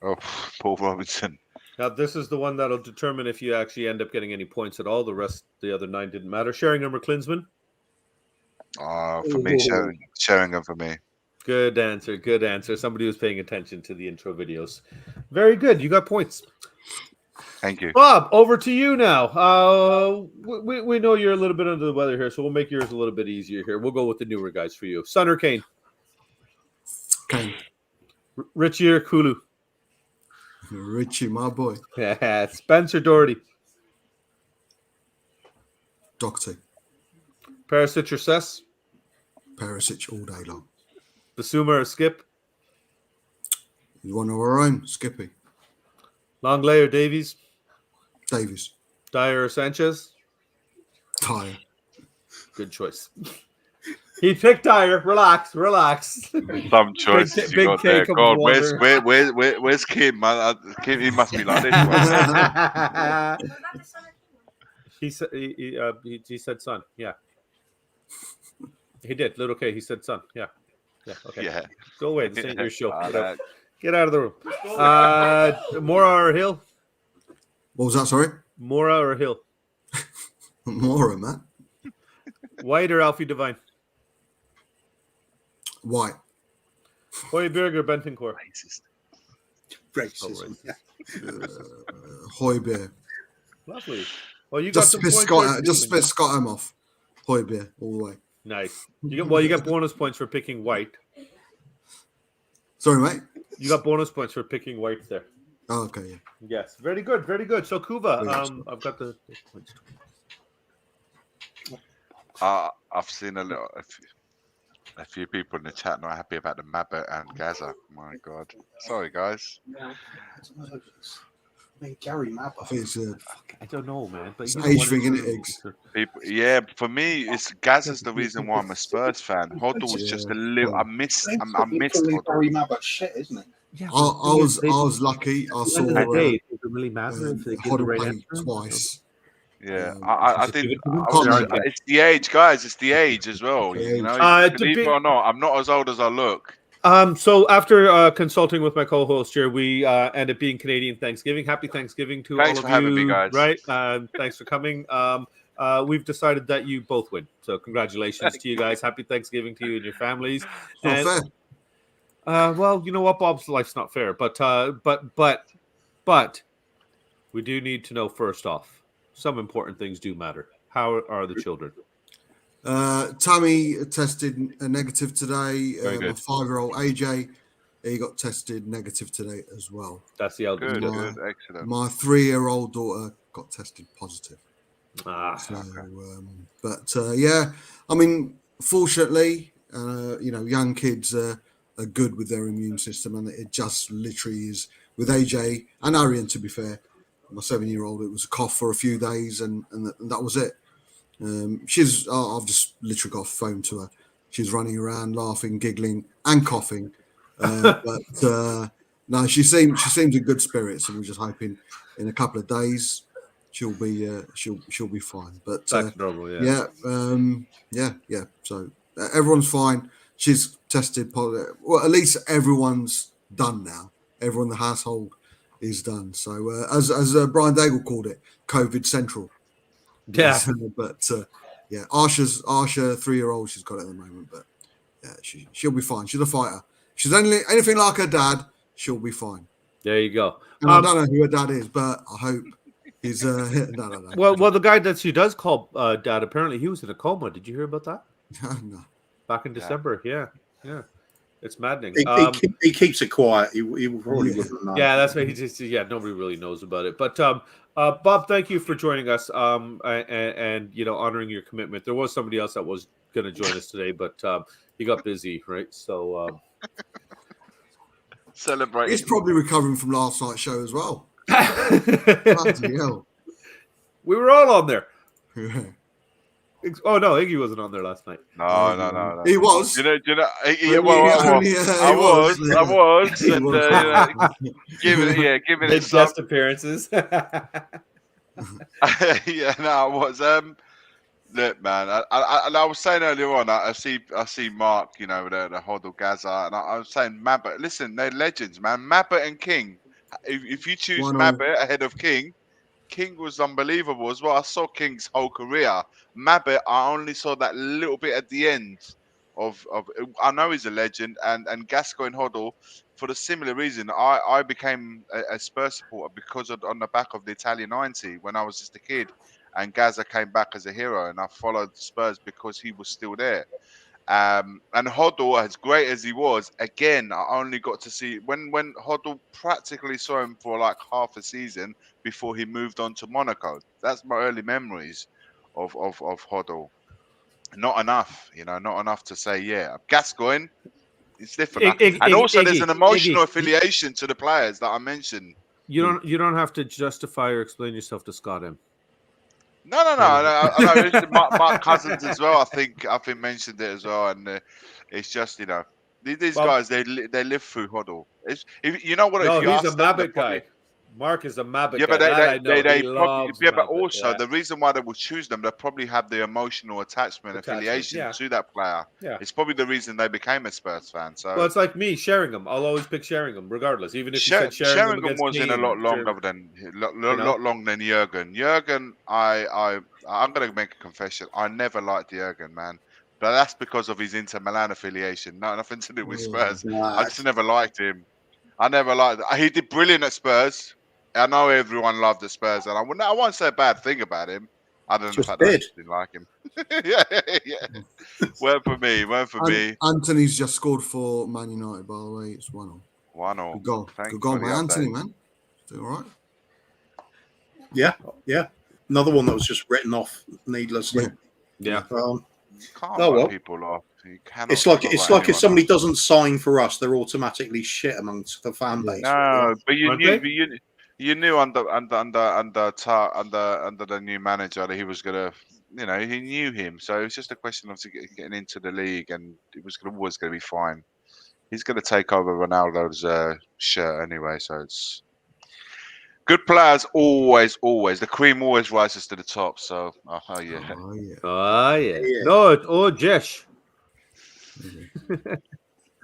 Oh, Paul Robinson. Now, this is the one that'll determine if you actually end up getting any points at all. The other 9 didn't matter. Sheringham or Klinsman? For me, Sheringham for me. Good answer. Good answer. Somebody was paying attention to the intro videos. Very good. You got points. Thank you. Bob, over to you now. We know you're a little bit under the weather here, so we'll make yours a little bit easier here. We'll go with the newer guys for you. Son or Kane? Kane. Richie or Kulu? Richie, my boy. Spencer Doherty? Doherty. Perisic or Cess? Perisic all day long. Basuma or Skip? He's one of our own. Skippy. Longley or Davies? Davies. Dyer or Sanchez? Tyre. Good choice. He picked Dyer. Relax. Some choices Big you got K there. comes God, water. where's Kim? Man, Kim, he must be like this. He said he said son. Yeah. He did. Little K. He said son. Yeah. Okay. Yeah. Go away. This ain't your show. That. Get out of the room. Mora or Hill? What was that, sorry? Mora or Hill? Mora, man. White or Alfie Devine? White. Hoiberg or Bentancur? Racism. Hoiberg. Lovely. Well, you Just got some spit points. Just spit Scottham off. Hoiberg all the way. Nice. You get bonus points for picking white. Sorry, mate. You got bonus points for picking white there. Oh, okay, yeah. Yes, very good. So Kuva, I've got the points. I've seen a few people in the chat not happy about the Mabbitt and Gaza. My God. Sorry, guys. Gary Mabbitt. I think it's I don't know, man. But it's an age thing, isn't it, Iggs? People, yeah, for me, it's Gaza's the reason why I'm a Spurs fan. Hoddle was just a little. I missed Hoddle. Gary Mabbitt shit, isn't it? Yeah, I was lucky. I saw it really matter if they give the Hoddle right play answer? twice. Yeah, I think Can't it's the age, guys. It's the age as well. You know, believe it or not, I'm not as old as I look. So after consulting with my co-host here, we ended up being Canadian Thanksgiving. Happy Thanksgiving to Thanks all for of having you. me, guys. Right? Thanks for coming. We've decided that you both win. So congratulations to you guys. Happy Thanksgiving to you and your families. It's not fair. Well, you know what, Bob's life's not fair, but we do need to know first off. Some important things do matter. How are the children? Tammy tested negative today. Very good. My 5-year-old AJ, he got tested negative today as well. That's the eldest. Good, excellent. My 3-year-old daughter got tested positive. Okay. Yeah, I mean, fortunately, young kids are good with their immune system, and it just literally is with AJ and Arian. To be fair, my 7-year-old, it was a cough for a few days, and that was it. I've just literally got a phone to her. She's running around, laughing, giggling, and coughing. No, she seems in good spirits, and we're just hoping in a couple of days she'll be fine. But Back to normal, yeah. Yeah. So everyone's fine. She's tested positive. Well, at least everyone's done now. Everyone in the household is done. So as Brian Daigle called it, COVID Central. Yeah. Yeah, Arsha's 3-year-old. She's got it at the moment, but yeah, she'll be fine. She's a fighter. She's anything like her dad. She'll be fine. There you go. And I don't know who her dad is, but I hope he's no. Well, the guy that she does call dad, apparently he was in a coma. Did you hear about that? No. Back in December. Yeah. It's maddening. He keeps it quiet. He probably wouldn't know. Yeah, that's why nobody really knows about it. But Bob, thank you for joining us. And honoring your commitment. There was somebody else that was going to join us today, but he got busy, right? So celebrate. He's probably recovering from last night's show as well. Bloody hell. We were all on there. Oh no, Iggy wasn't on there last night. No. He was. I was. Giving it some guest appearances. Yeah, no, I was. Look, man, I was saying earlier on, I see Mark, the Hoddle Gaza, and I was saying Mabbott. Listen, they're legends, man. Mabbott and King. If you choose Mabbott ahead of King was unbelievable as well. I saw King's whole career. Mabbott, I only saw that little bit at the end of I know he's a legend, and Gascoigne Hoddle, for the similar reason, I became a Spurs supporter because on the back of the Italian 90 when I was just a kid, and Gaza came back as a hero, and I followed Spurs because he was still there. And Hoddle, as great as he was, again, I only got to see when Hoddle practically saw him for like half a season before he moved on to Monaco. That's my early memories of Hoddle. Not enough, not enough to say, yeah. Gascoigne, it's different. And also there's an emotional affiliation to the players that I mentioned. You don't have to justify or explain yourself to Scott M. No. Mark Cousins as well. I think mentioned it as well, and it's just these guys they live through Hoddle. He's a Mabbott guy. Mark is a Mabbott guy. But also the reason why they would choose them, they probably have the emotional affiliation to that player. Yeah, it's probably the reason they became a Spurs fan. So it's like me, Sheringham. I'll always pick Sheringham, regardless. Even if you said Sheringham wasn't a lot longer than Jurgen. Jurgen, I'm going to make a confession. I never liked Jurgen, man. But that's because of his Inter Milan affiliation. Nothing to do with Spurs. I just never liked him. He did brilliant at Spurs. I know everyone loved the Spurs, and I won't say a bad thing about him, other than the fact that I just didn't like him. yeah. Weren't for me. Anthony's just scored for Man United, by the way. It's 1-0. 1-0. Good goal, man. Anthony, man. Doing all right. Yeah. Another one that was just written off needlessly. Yeah. Can't write people off. It's like if somebody doesn't sign for us, they're automatically shit amongst the fan base. No, but you knew under the new manager that he was gonna, he knew him. So it's just a question of getting into the league, and it was always gonna be fine. He's gonna take over Ronaldo's shirt anyway, so it's good players always. The cream always rises to the top. So yeah. No, Jesh.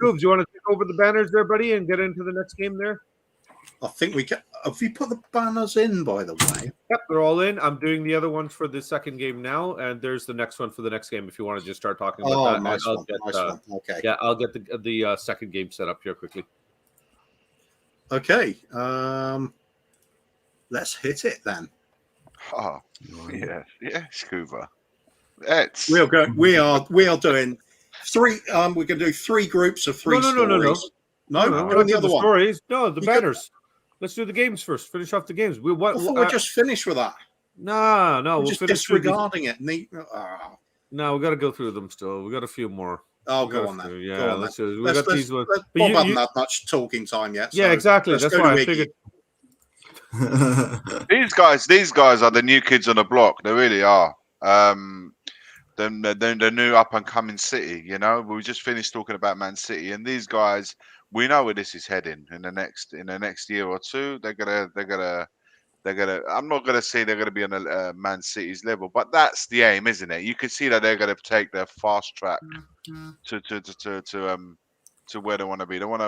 Kuv, do you want to take over the banners there, buddy, and get into the next game there? I think we can. Have you put the banners in, by the way? Yep, they're all in. I'm doing the other ones for the second game now, and there's the next one for the next game if you want to just start talking about that. Nice one. Okay. Yeah, I'll get the second game set up here quickly. Okay. Let's hit it then. Oh, yeah, Scuba. We are doing three. We're going to do 3 groups of 3 stories. No, we're doing the other one. Stories. No, the banners. Let's do the games first. Finish off the games. I thought we just finished with that. No, we're just disregarding it. No, we got to go through them still. We got a few more. Oh, go on then. Yeah, Go on let's then. we got these ones. But Bob hasn't had much talking time yet. Yeah, so exactly. let's That's go why to I Iggy. figured. These guys are the new kids on the block. They really are. The new up and coming City. You know, we just finished talking about Man City, and these guys, we know where this is heading in the next year or two. They're gonna. I'm not gonna say they're gonna be on a Man City's level, but that's the aim, isn't it? You can see that they're gonna take their fast track to where they want to be. They want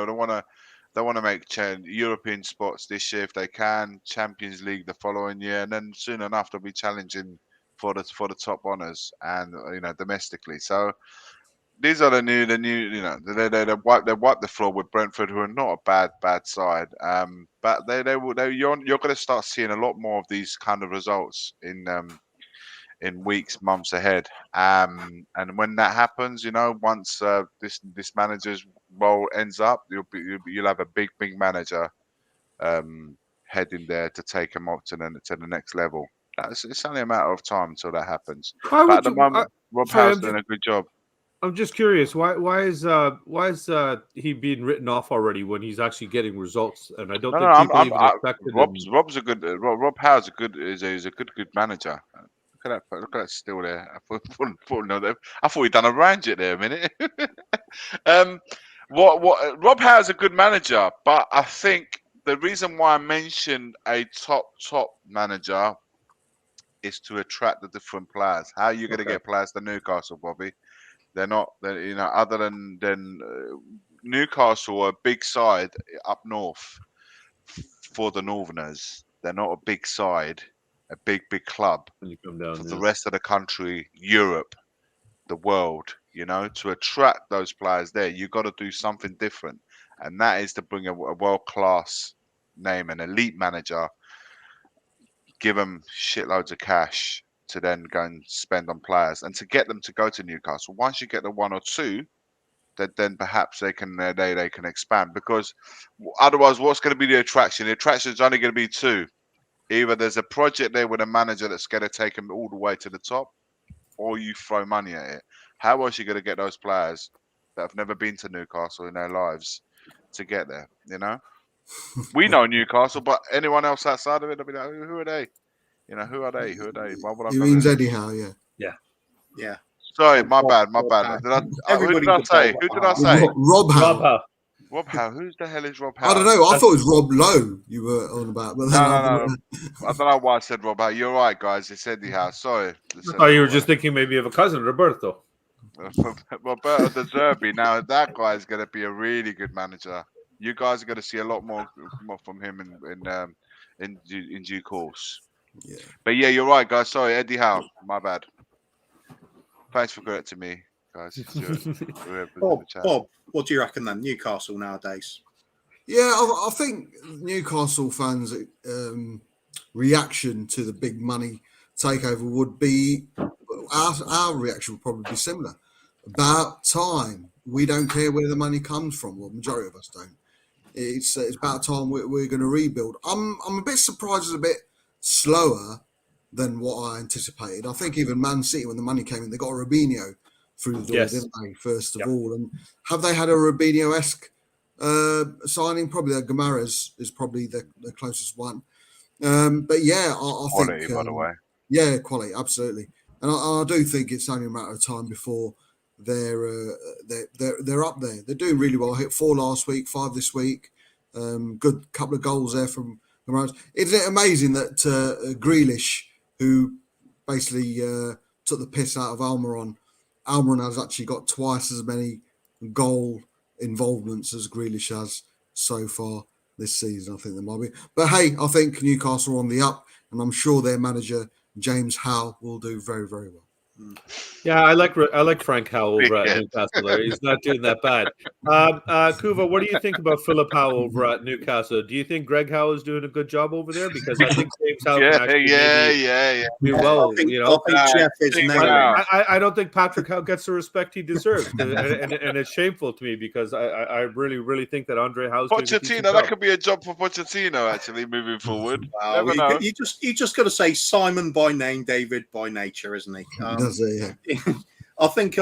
to make European spots this year if they can. Champions League the following year, and then soon enough they'll be challenging for the top honours and domestically. So these are the new they wipe the floor with Brentford, who are not a bad side. But you're going to start seeing a lot more of these kind of results in weeks, months ahead. And when that happens, once this manager's role ends up, you'll have a big manager heading there to take him up to the next level. It's only a matter of time until that happens. But at the moment, Rob Howe's doing a good job. I'm just curious. Why is he being written off already when he's actually getting results? And I don't think people even expected him. Rob's a good. Rob Howe's is a good manager. Look at that still there. I thought he'd done a Ranjit there a minute. Rob Howe's a good manager, but I think the reason why I mentioned a top manager is to attract the different players. How are you going to get players to Newcastle, Bobby? They're not, other than Newcastle, a big side up north for the Northerners. They're not a big side, a big club when you come down for the rest of the country, Europe, the world. To attract those players there, you've got to do something different, and that is to bring a world-class name, an elite manager, give them shitloads of cash to then go and spend on players, and to get them to go to Newcastle. Once you get the one or two, then perhaps they can expand. Because otherwise, what's going to be the attraction? The attraction is only going to be two. Either there's a project there with a manager that's going to take them all the way to the top, or you throw money at it. How else are you going to get those players that have never been to Newcastle in their lives to get there? We know Newcastle, but anyone else outside of it, they'll be like, who are they? Who are they? Why would I You mean Eddie Howe, yeah. Sorry, my bad. Who did I say? Rob Howe. Rob Howe. Who the hell is Rob Howe? I don't know. I thought it was Rob Lowe you were on about. But no. I don't know why I said Rob Howe. You're right, guys. It's Eddie Howe. Sorry. Oh, you were just thinking maybe of a cousin, Roberto. Roberto De Zerbi. Now, that guy is going to be a really good manager. You guys are going to see a lot more from him in due course. Yeah. But yeah, you're right, guys. Sorry, Eddie Howe. My bad. Thanks for correcting me, guys. Bob, what do you reckon then? Newcastle nowadays? Yeah, I think Newcastle fans' reaction to the big money takeover would be our reaction would probably be similar. About time. We don't care where the money comes from. Well, majority of us don't. It's about time we're going to rebuild. I'm a bit surprised it's a bit slower than what I anticipated. I think even Man City, when the money came in, they got a Robinho through the door, didn't they? First of all, and have they had a Robinho-esque signing? Probably the Guimaraes is probably the closest one. But yeah, I quality, think by the way. Yeah, quality, absolutely. And I do think it's only a matter of time before they're up there. They're doing really well. Hit 4 last week, 5 this week. Good couple of goals there from Guimaraes. Isn't it amazing that Grealish, who basically took the piss out of Almiron has actually got twice as many goal involvements as Grealish has so far this season. I think there might be. But hey, I think Newcastle are on the up, and I'm sure their manager, James Howe, will do very, very well. Yeah, I like Frank Howe over at Newcastle. There, he's not doing that bad. Kuva, what do you think about Philip Howe over at Newcastle? Do you think Greg Howe is doing a good job over there? Because I think James Howe can actually do well. I think Jeff is I don't think Patrick Howe gets the respect he deserves, and it's shameful to me because I really think that Andre Howe's Pochettino. That could be a job for Pochettino actually moving forward. Wow, you just got to say Simon by name, David by nature, isn't he? I think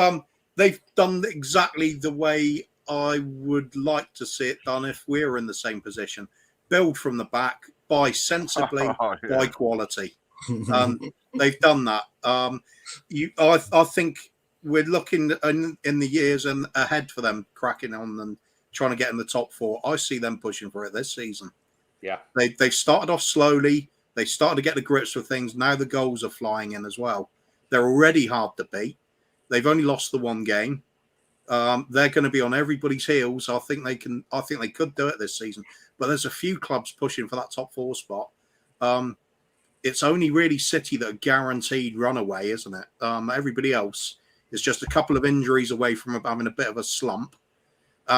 they've done exactly the way I would like to see it done if we're in the same position. Build from the back, buy sensibly, buy quality. They've done that. I think we're looking in the years and ahead for them cracking on and trying to get in the top 4. I see them pushing for it this season. Yeah. They started off slowly. They started to get the grips with things. Now the goals are flying in as well. They're already hard to beat. They've only lost the 1 game. They're going to be on everybody's heels. I think they can. I think they could do it this season. But there's a few clubs pushing for that top 4 spot. It's only really City that are guaranteed runaway, isn't it? Everybody else is just a couple of injuries away from having a bit of a slump.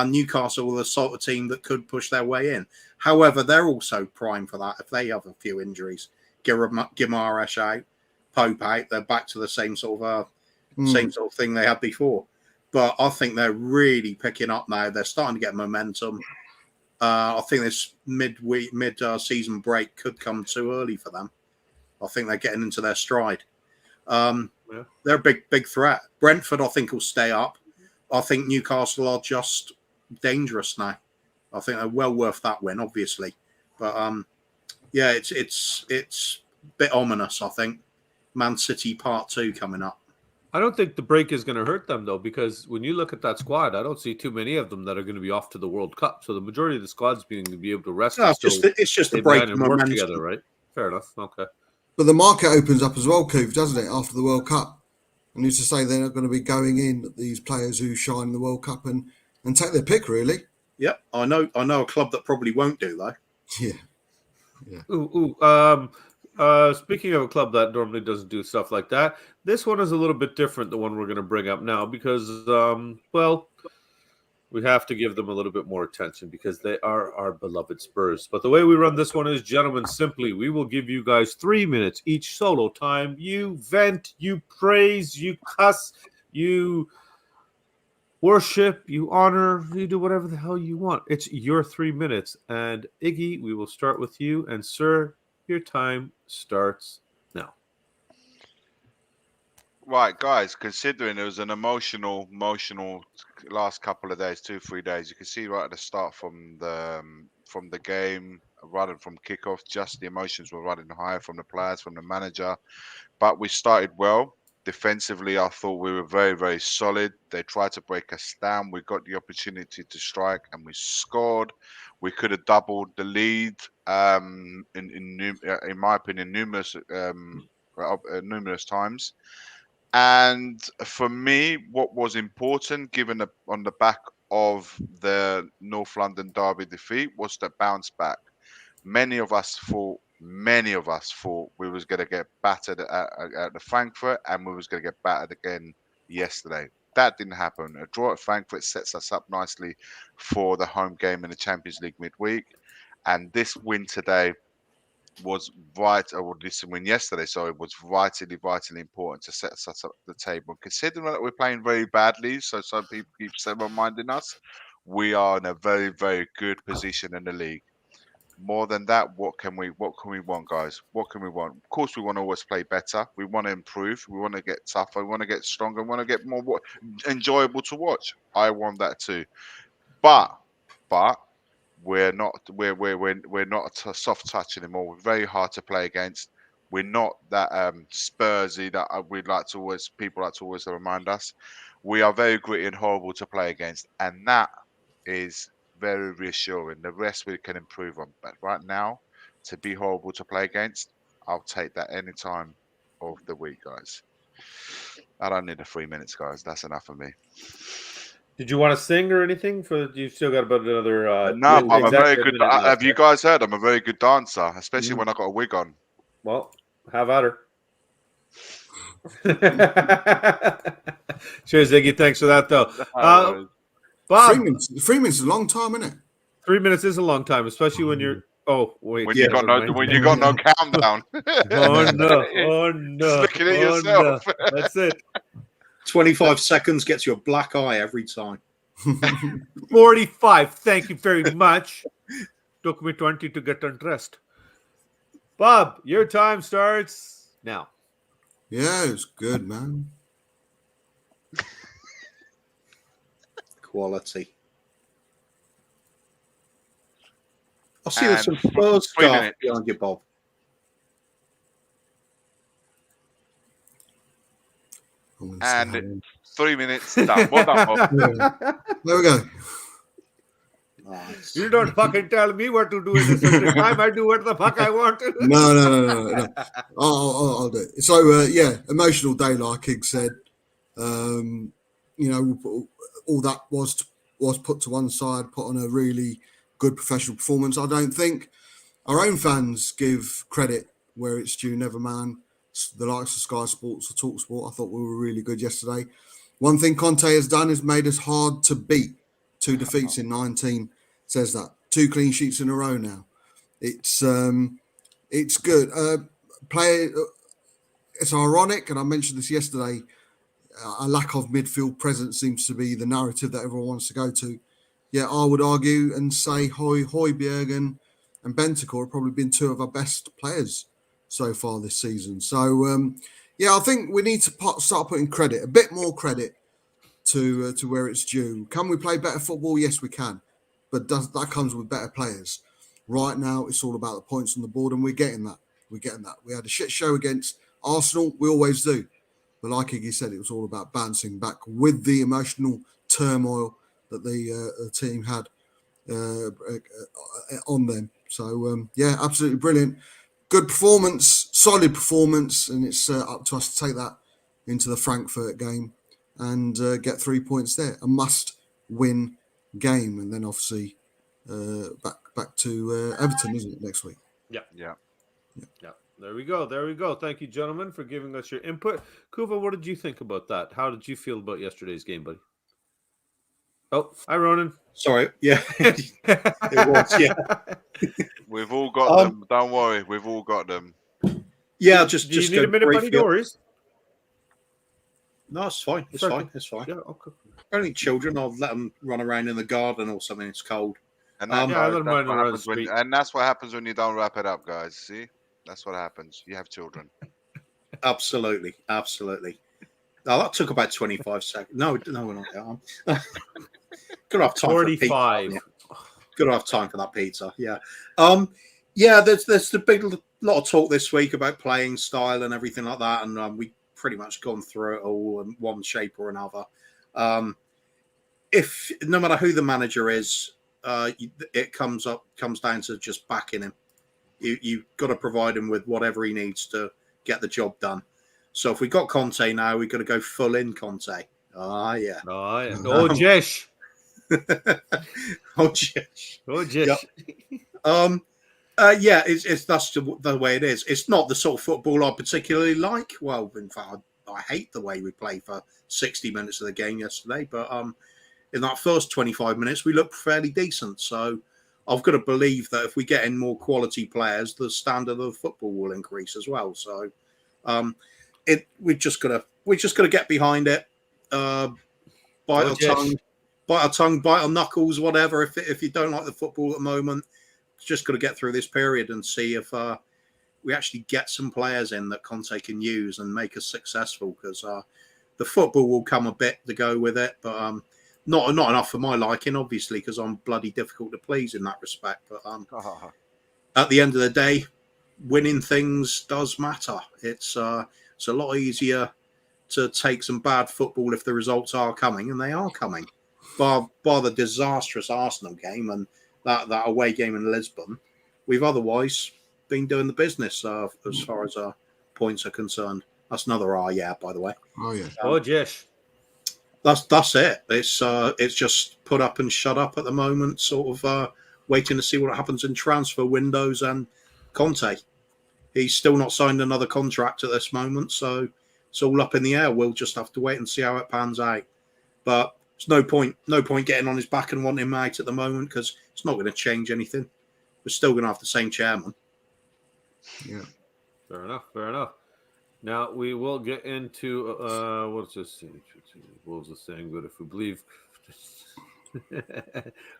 Newcastle are the sort of team that could push their way in. However, they're also prime for that. If they have a few injuries, Guimaraes out, Pope out, they're back to the same sort of thing they had before. But I think they're really picking up now. They're starting to get momentum. I think this mid-season break could come too early for them. I think they're getting into their stride. They're a big threat. Brentford, I think, will stay up. I think Newcastle are just dangerous now. I think they're well worth that win, obviously. But it's a bit ominous, I think. Man City Part 2 coming up. I don't think the break is going to hurt them, though, because when you look at that squad, I don't see too many of them that are going to be off to the World Cup. So the majority of the squad's being to be able to rest. No, it's just the break and work together, right? Fair enough. Okay. But the market opens up as well, Kuv, doesn't it, after the World Cup? And used to say they're not going to be going in, these players who shine in the World Cup, and take their pick, really. Yep, I know a club that probably won't do that. Yeah. Speaking of a club that normally doesn't do stuff like that, this one is a little bit different, the one we're going to bring up now, because, we have to give them a little bit more attention because they are our beloved Spurs. But the way we run this one is, gentlemen, simply, we will give you guys 3 minutes each solo time. You vent, you praise, you cuss, you worship, you honor, you do whatever the hell you want. It's your 3 minutes. And Iggy, we will start with you. And sir, your time starts now. Right, guys, considering it was an emotional last couple of days, 2-3 days, you can see right at the start from the game, running from kickoff, just the emotions were running high from the players, from the manager. But we started well. Defensively, I thought we were very, very solid. They tried to break us down. We got the opportunity to strike and we scored. We could have doubled the lead in my opinion, numerous times. And for me, what was important, given on the back of the North London derby defeat, was the bounce back. Many of us thought we was going to get battered at the Frankfurt, and we was going to get battered again yesterday. That didn't happen. A draw at Frankfurt sets us up nicely for the home game in the Champions League midweek, and this win today was this win yesterday, so it was vitally important to set us up the table. Considering that we're playing very badly, so some people keep reminding us, we are in a very, very good position in the league. More than that, what can we want, guys? What can we want? Of course, we want to always play better. We want to improve. We want to get tougher. We want to get stronger. We want to get more enjoyable to watch. I want that too. But we're not a soft touch anymore. We're very hard to play against. We're not that Spursy that people like to always remind us. We are very gritty and horrible to play against, and that is very reassuring. The rest we can improve on, but right now, to be horrible to play against, I'll take that any time of the week, guys. I don't need the 3 minutes, guys. That's enough for me. Did you want to sing or anything? You still got about another? No, I'm a very good. Have you guys heard? I'm a very good dancer, especially when I got a wig on. Well, have at her. Cheers, Iggy. Thanks for that, though. Bob, 3 minutes is a long time, isn't it? 3 minutes is a long time, especially when you're. Oh wait, when you got no countdown. Oh no! Just looking at yourself. No. That's it. 25 seconds gets you a black eye every time. 45. Thank you very much. Took me 20 to get undressed. Bob, your time starts now. Yeah, it's good, man. Quality. I see there's And some first 3 half minutes. behind you, Bob. And 3 minutes done. Well done, Bob. There we go. Nice. You don't fucking tell me what to do in a certain time. I do what the fuck I want to. No. I'll do it. So, emotional day, like Ig said. All that was put to one side, put on a really good professional performance. I don't think our own fans give credit where it's due. Never mind the likes of Sky Sports or TalkSport. I thought we were really good yesterday. One thing Conte has done is made us hard to beat. 2 defeats in 19 says that. 2 clean sheets in a row now. It's good. It's ironic, and I mentioned this yesterday. A lack of midfield presence seems to be the narrative that everyone wants to go to. Yeah, I would argue and say Højbjerg and Bentancur have probably been 2 of our best players so far this season. So, I think we need to start putting credit, a bit more credit to where it's due. Can we play better football? Yes, we can. But that comes with better players. Right now, it's all about the points on the board, and we're getting that. We had a shit show against Arsenal. We always do. But like Iggy said, it was all about bouncing back with the emotional turmoil that the team had on them. So, absolutely brilliant. Good performance, solid performance, and it's up to us to take that into the Frankfurt game and get 3 points there. A must-win game, and then obviously back to Everton, isn't it, next week? Yeah. There we go. Thank you, gentlemen, for giving us your input. Kuva, what did you think about that? How did you feel about yesterday's game, buddy? Oh, hi, Ronan. Sorry. Yeah. It was, yeah. We've all got them. Don't worry. We've all got them. Yeah, Do you need a minute, buddy? No worries. No, it's fine. It's fine. Yeah, okay. Only children, I'll let them run around in the garden or something. It's cold. And that's what happens when you don't wrap it up, guys. See? That's what happens. You have children. Absolutely. Oh, that took about 25 seconds. No, we're not there. Could have time 45. Could have time for that pizza. Yeah. There's the big lot of talk this week about playing style and everything like that, and we pretty much gone through it all in one shape or another. If no matter who the manager is, it comes down to just backing him. You've got to provide him with whatever he needs to get the job done. So if we got Conte now, we've got to go full in Conte. Oh, Jesh. Yep. It's that's the way it is. It's not the sort of football I particularly like. Well, in fact, I hate the way we played for 60 minutes of the game yesterday. But in that first 25 minutes, we looked fairly decent. So I've got to believe that if we get in more quality players, the standard of football will increase as well. So we just got to get behind it. Bite our tongue, bite our knuckles, whatever. If you don't like the football at the moment, just got to get through this period and see if we actually get some players in that Conte can use and make us successful. Because the football will come a bit to go with it, but not enough for my liking, obviously, because I'm bloody difficult to please in that respect. But at the end of the day, winning things does matter. It's a lot easier to take some bad football if the results are coming, and they are coming. Bar the disastrous Arsenal game and that away game in Lisbon, we've otherwise been doing the business as far as points are concerned. That's another by the way. Oh yeah. Jesh. That's it. It's just put up and shut up at the moment, sort of waiting to see what happens in transfer windows. And Conte, he's still not signed another contract at this moment, so it's all up in the air. We'll just have to wait and see how it pans out. But there's no point getting on his back and wanting him out at the moment, because it's not going to change anything. We're still going to have the same chairman. Yeah. Fair enough. Now we will get into what's this? Wolves are saying good if we believe.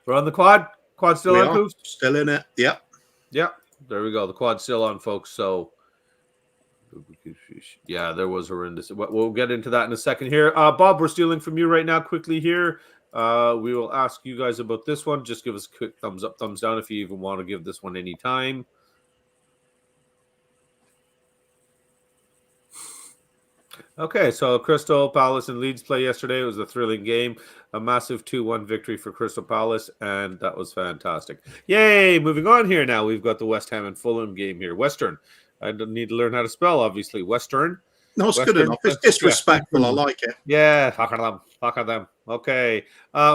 We're on the quad. Quad still on, Coop? Still in it. Yep. There we go. The quad's still on, folks. So yeah, there was horrendous. We'll get into that in a second here. Bob, we're stealing from you right now quickly here. We will ask you guys about this one. Just give us a quick thumbs up, thumbs down if you even want to give this one any time. Okay, so Crystal Palace and Leeds play yesterday. It was a thrilling game, a massive 2-1 victory for Crystal Palace, and that was fantastic. Yay! Moving on here now, we've got the West Ham and Fulham game here. Western. I don't need to learn how to spell, obviously. Western. No, it's Western, good enough. It's disrespectful. Yeah. I like it. Yeah, fuck them. Fuck them. Okay.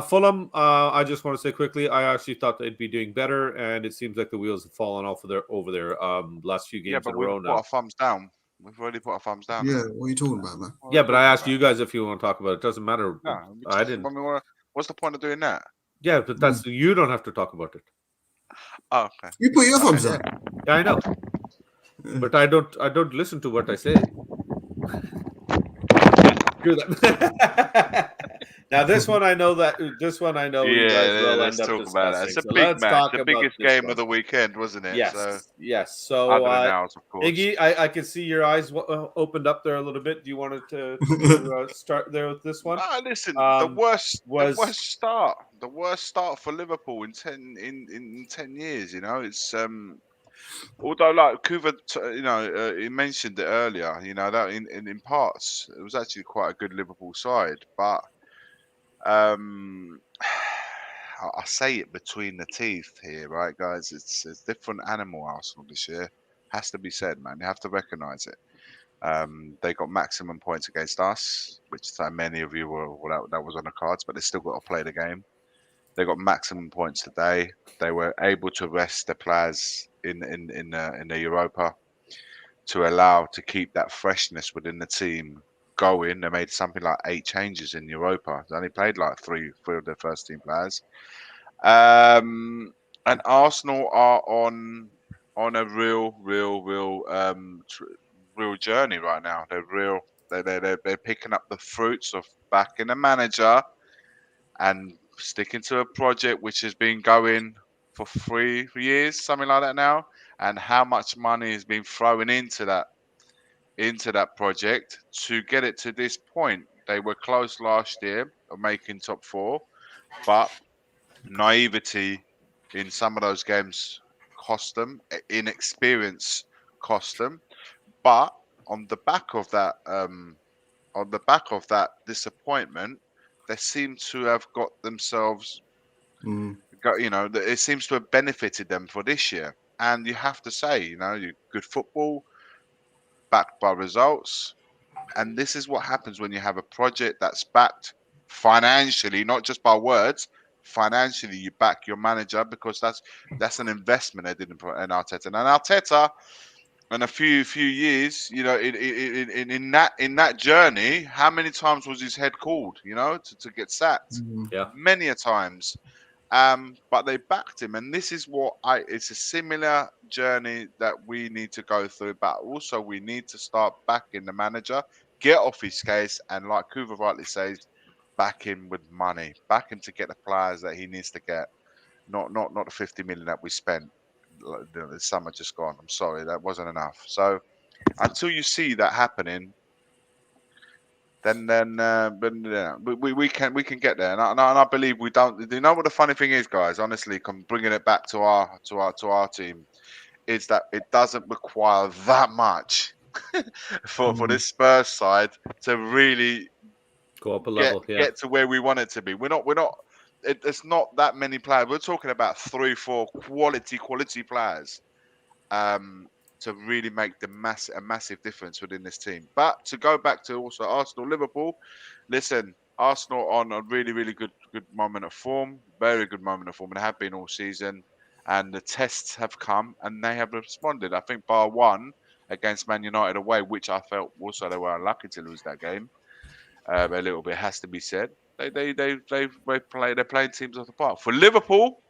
Fulham, I just want to say quickly, I actually thought they'd be doing better, and it seems like the wheels have fallen off of their over their last few games in a row we've now. put our thumbs down. We've already put our thumbs down. Yeah, what are you talking about, man? Yeah, but I asked you guys if you want to talk about it. It doesn't matter. No, I didn't. I mean, what's the point of doing that? Yeah, but that's you don't have to talk about it. Oh, okay. You put your thumbs up. Yeah, I know. But I don't listen to what I say. Do that. Now this one I know you guys will let's end up talk about it. discussing. It's a So big let's match, talk the about biggest this game one. of the weekend, wasn't it? Yes, So, yes. So other than ours, of course. Iggy, I can see your eyes opened up there a little bit. Do you want to start there with this one? Listen, the worst start for Liverpool in 10 years. You know, it's although like Kuv, he mentioned it earlier. You know that in parts it was actually quite a good Liverpool side, but I say it between the teeth here, right, guys? It's a different animal, Arsenal this year. Has to be said, man. You have to recognise it. They got maximum points against us, which so many of you that was on the cards, but they still got to play the game. They got maximum points today. They were able to rest the players in the Europa to keep that freshness within the team going. They made something like 8 changes in Europa. They only played like three of their first team players. And Arsenal are on a real journey right now. They're picking up the fruits of backing a manager and sticking to a project which has been going for 3 years, something like that now. And how much money has been thrown into that project to get it to this point. They were close last year of making top 4, but naivety in some of those games cost them, inexperience cost them. But on the back of that disappointment, they seem to have got themselves it seems to have benefited them for this year. And you have to say, you good football backed by results. And this is what happens when you have a project that's backed financially, not just by words. Financially, you back your manager because that's an investment they didn't put in Arteta. And Arteta, in a few years, in that journey, how many times was his head called? To get sacked. Yeah, many a times. But they backed him, and this is it's a similar journey that we need to go through, but also we need to start backing the manager, get off his case, and like Kuva rightly says, back him with money, back him to get the players that he needs to get, not the 50 million that we spent the summer just gone. I'm sorry, that wasn't enough. So until you see that happening, then we can get there, and I believe we don't. Do you know what the funny thing is, guys? Honestly, bringing it back to our team, is that it doesn't require that much for this Spurs side to really go up a level. Get to where we want it to be. We're not. It's not that many players. We're talking about 3-4 quality players. To really make a massive difference within this team. But to go back to also Arsenal, Liverpool, listen, Arsenal on a really good moment of form, very good moment of form, and have been all season. And the tests have come, and they have responded. I think bar one against Man United away, which I felt also they were unlucky to lose that game. A little bit has to be said. They're playing teams off the park. For Liverpool,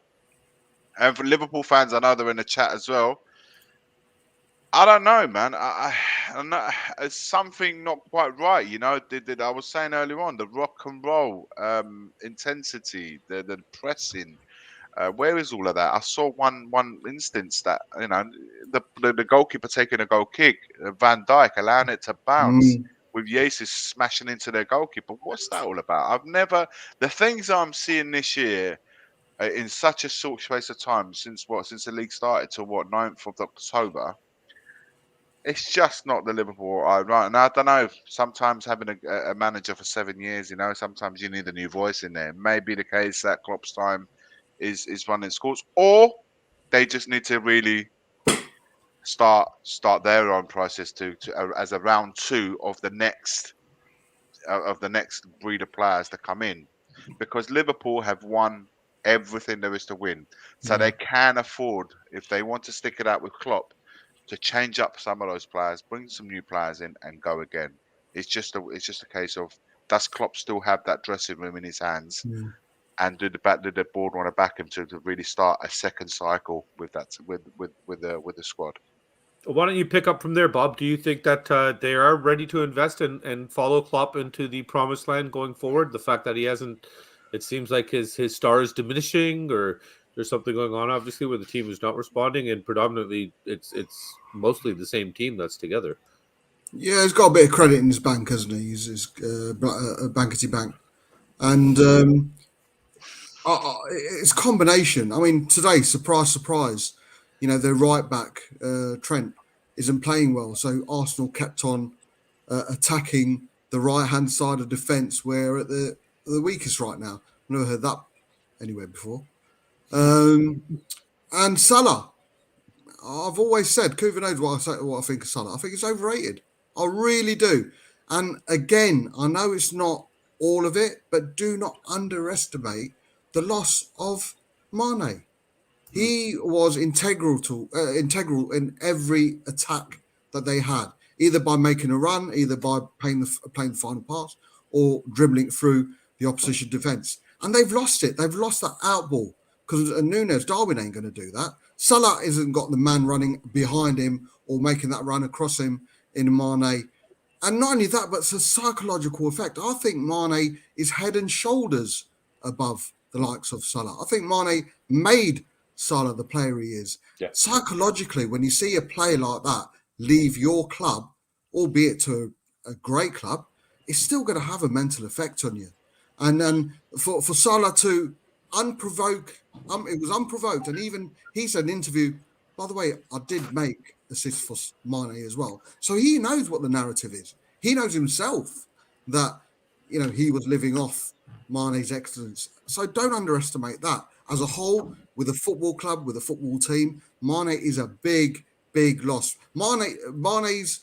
and for Liverpool fans, I know they're in the chat as well. I don't know, man. I don't know. It's something not quite right, I was saying earlier on, the rock and roll intensity, the pressing. Where is all of that? I saw one instance that the goalkeeper taking a goal kick, Van Dijk allowing it to bounce. with Jesus smashing into their goalkeeper. What's that all about? The things I'm seeing this year in such a short space of time since the league started to 9th of October. It's just not the Liverpool I right. And I don't know. Sometimes having a manager for 7 years, sometimes you need a new voice in there. Maybe the case that Klopp's time is running its course, or they just need to really start their own process to as a round 2 of the next breed of players to come in, because Liverpool have won everything there is to win, so they can afford, if they want to stick it out with Klopp, to change up some of those players, bring some new players in, and go again. It's just a case of, does Klopp still have that dressing room in his hands, and do the board want to back him to really start a second cycle with the squad? Why don't you pick up from there, Bob? Do you think that they are ready to invest and follow Klopp into the promised land going forward? The fact that he hasn't, it seems like his star is diminishing, or there's something going on, obviously, where the team is not responding, and predominantly it's mostly the same team that's together. Yeah, he's got a bit of credit in his bank, hasn't he? He's bankety bank. And it's a combination. I mean, today, surprise, surprise, their right back, Trent, isn't playing well. So Arsenal kept on attacking the right-hand side of defence, where at the weakest right now. I've never heard that anywhere before. And Salah, I've always said, Kuv knows what I think of Salah. I think he's overrated. I really do. And again, I know it's not all of it, but do not underestimate the loss of Mane. He was integral in every attack that they had, either by making a run, either by playing the final pass, or dribbling through the opposition defence. And they've lost it. They've lost that out ball, because Nunes, Darwin ain't going to do that. Salah hasn't got the man running behind him or making that run across him in Mane. And not only that, but it's a psychological effect. I think Mane is head and shoulders above the likes of Salah. I think Mane made Salah the player he is. Yeah. Psychologically, when you see a player like that leave your club, albeit to a great club, it's still going to have a mental effect on you. And then for Salah to unprovoked, it was unprovoked. And even he said in an interview, by the way, I did make assists for Mane as well. So he knows what the narrative is. He knows himself that, he was living off Mane's excellence. So don't underestimate that. As a whole, with a football club, with a football team, Mane is a big, big loss. Mane's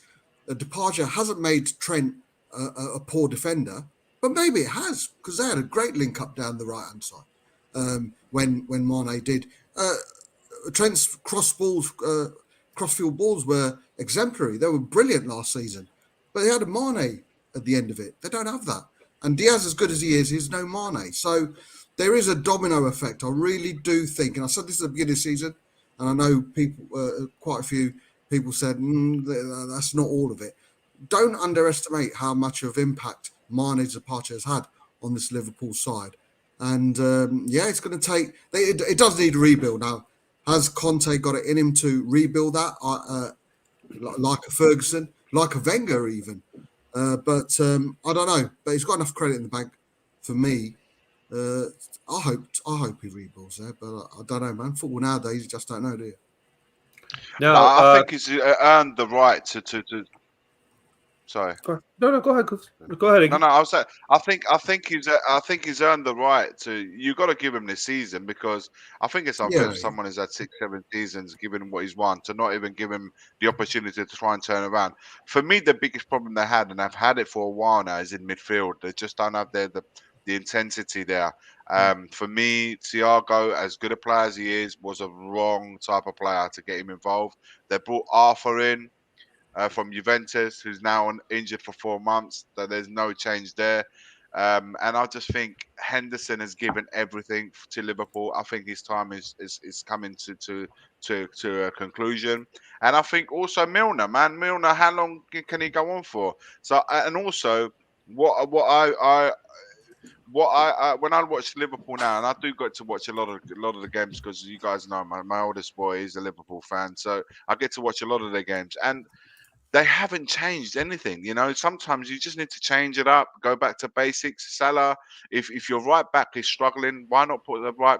departure hasn't made Trent a poor defender, but maybe it has, because they had a great link up down the right-hand side when Mane did. Trent's crossfield balls were exemplary. They were brilliant last season, but they had a Mane at the end of it. They don't have that. And Diaz, as good as he is, he's no Mane. So there is a domino effect. I really do think, and I said this at the beginning of the season, and I know people, quite a few people said, that's not all of it. Don't underestimate how much of impact Mane's departure has had on this Liverpool side. And it's going to take, it does need a rebuild now. Has Conte got it in him to rebuild that, like a Ferguson, like a Wenger even? But I don't know. But he's got enough credit in the bank for me. I hope he rebuilds there. But I don't know, man. Football nowadays, you just don't know, do you? No, I think he's earned the right to. Sorry. No, go ahead. Go ahead. No, I was saying, I think he's earned the right to. You got to give him this season, because I think it's unfair for someone who's had 6-7 seasons, given what he's won, to not even give him the opportunity to try and turn around. For me, the biggest problem they had, and I've had it for a while now, is in midfield. They just don't have the intensity there. For me, Thiago, as good a player as he is, was a wrong type of player to get him involved. They brought Arthur in from Juventus, who's now injured for 4 months. So there's no change there. And I just think Henderson has given everything to Liverpool. I think his time is coming to a conclusion. And I think also Milner, how long can he go on for? So, and also what I when I watch Liverpool now, and I do get to watch a lot of the games, because you guys know my oldest boy is a Liverpool fan, so I get to watch a lot of their games. And they haven't changed anything. You know, sometimes you just need to change it up, go back to basics. Salah, if your right back is struggling, why not put a right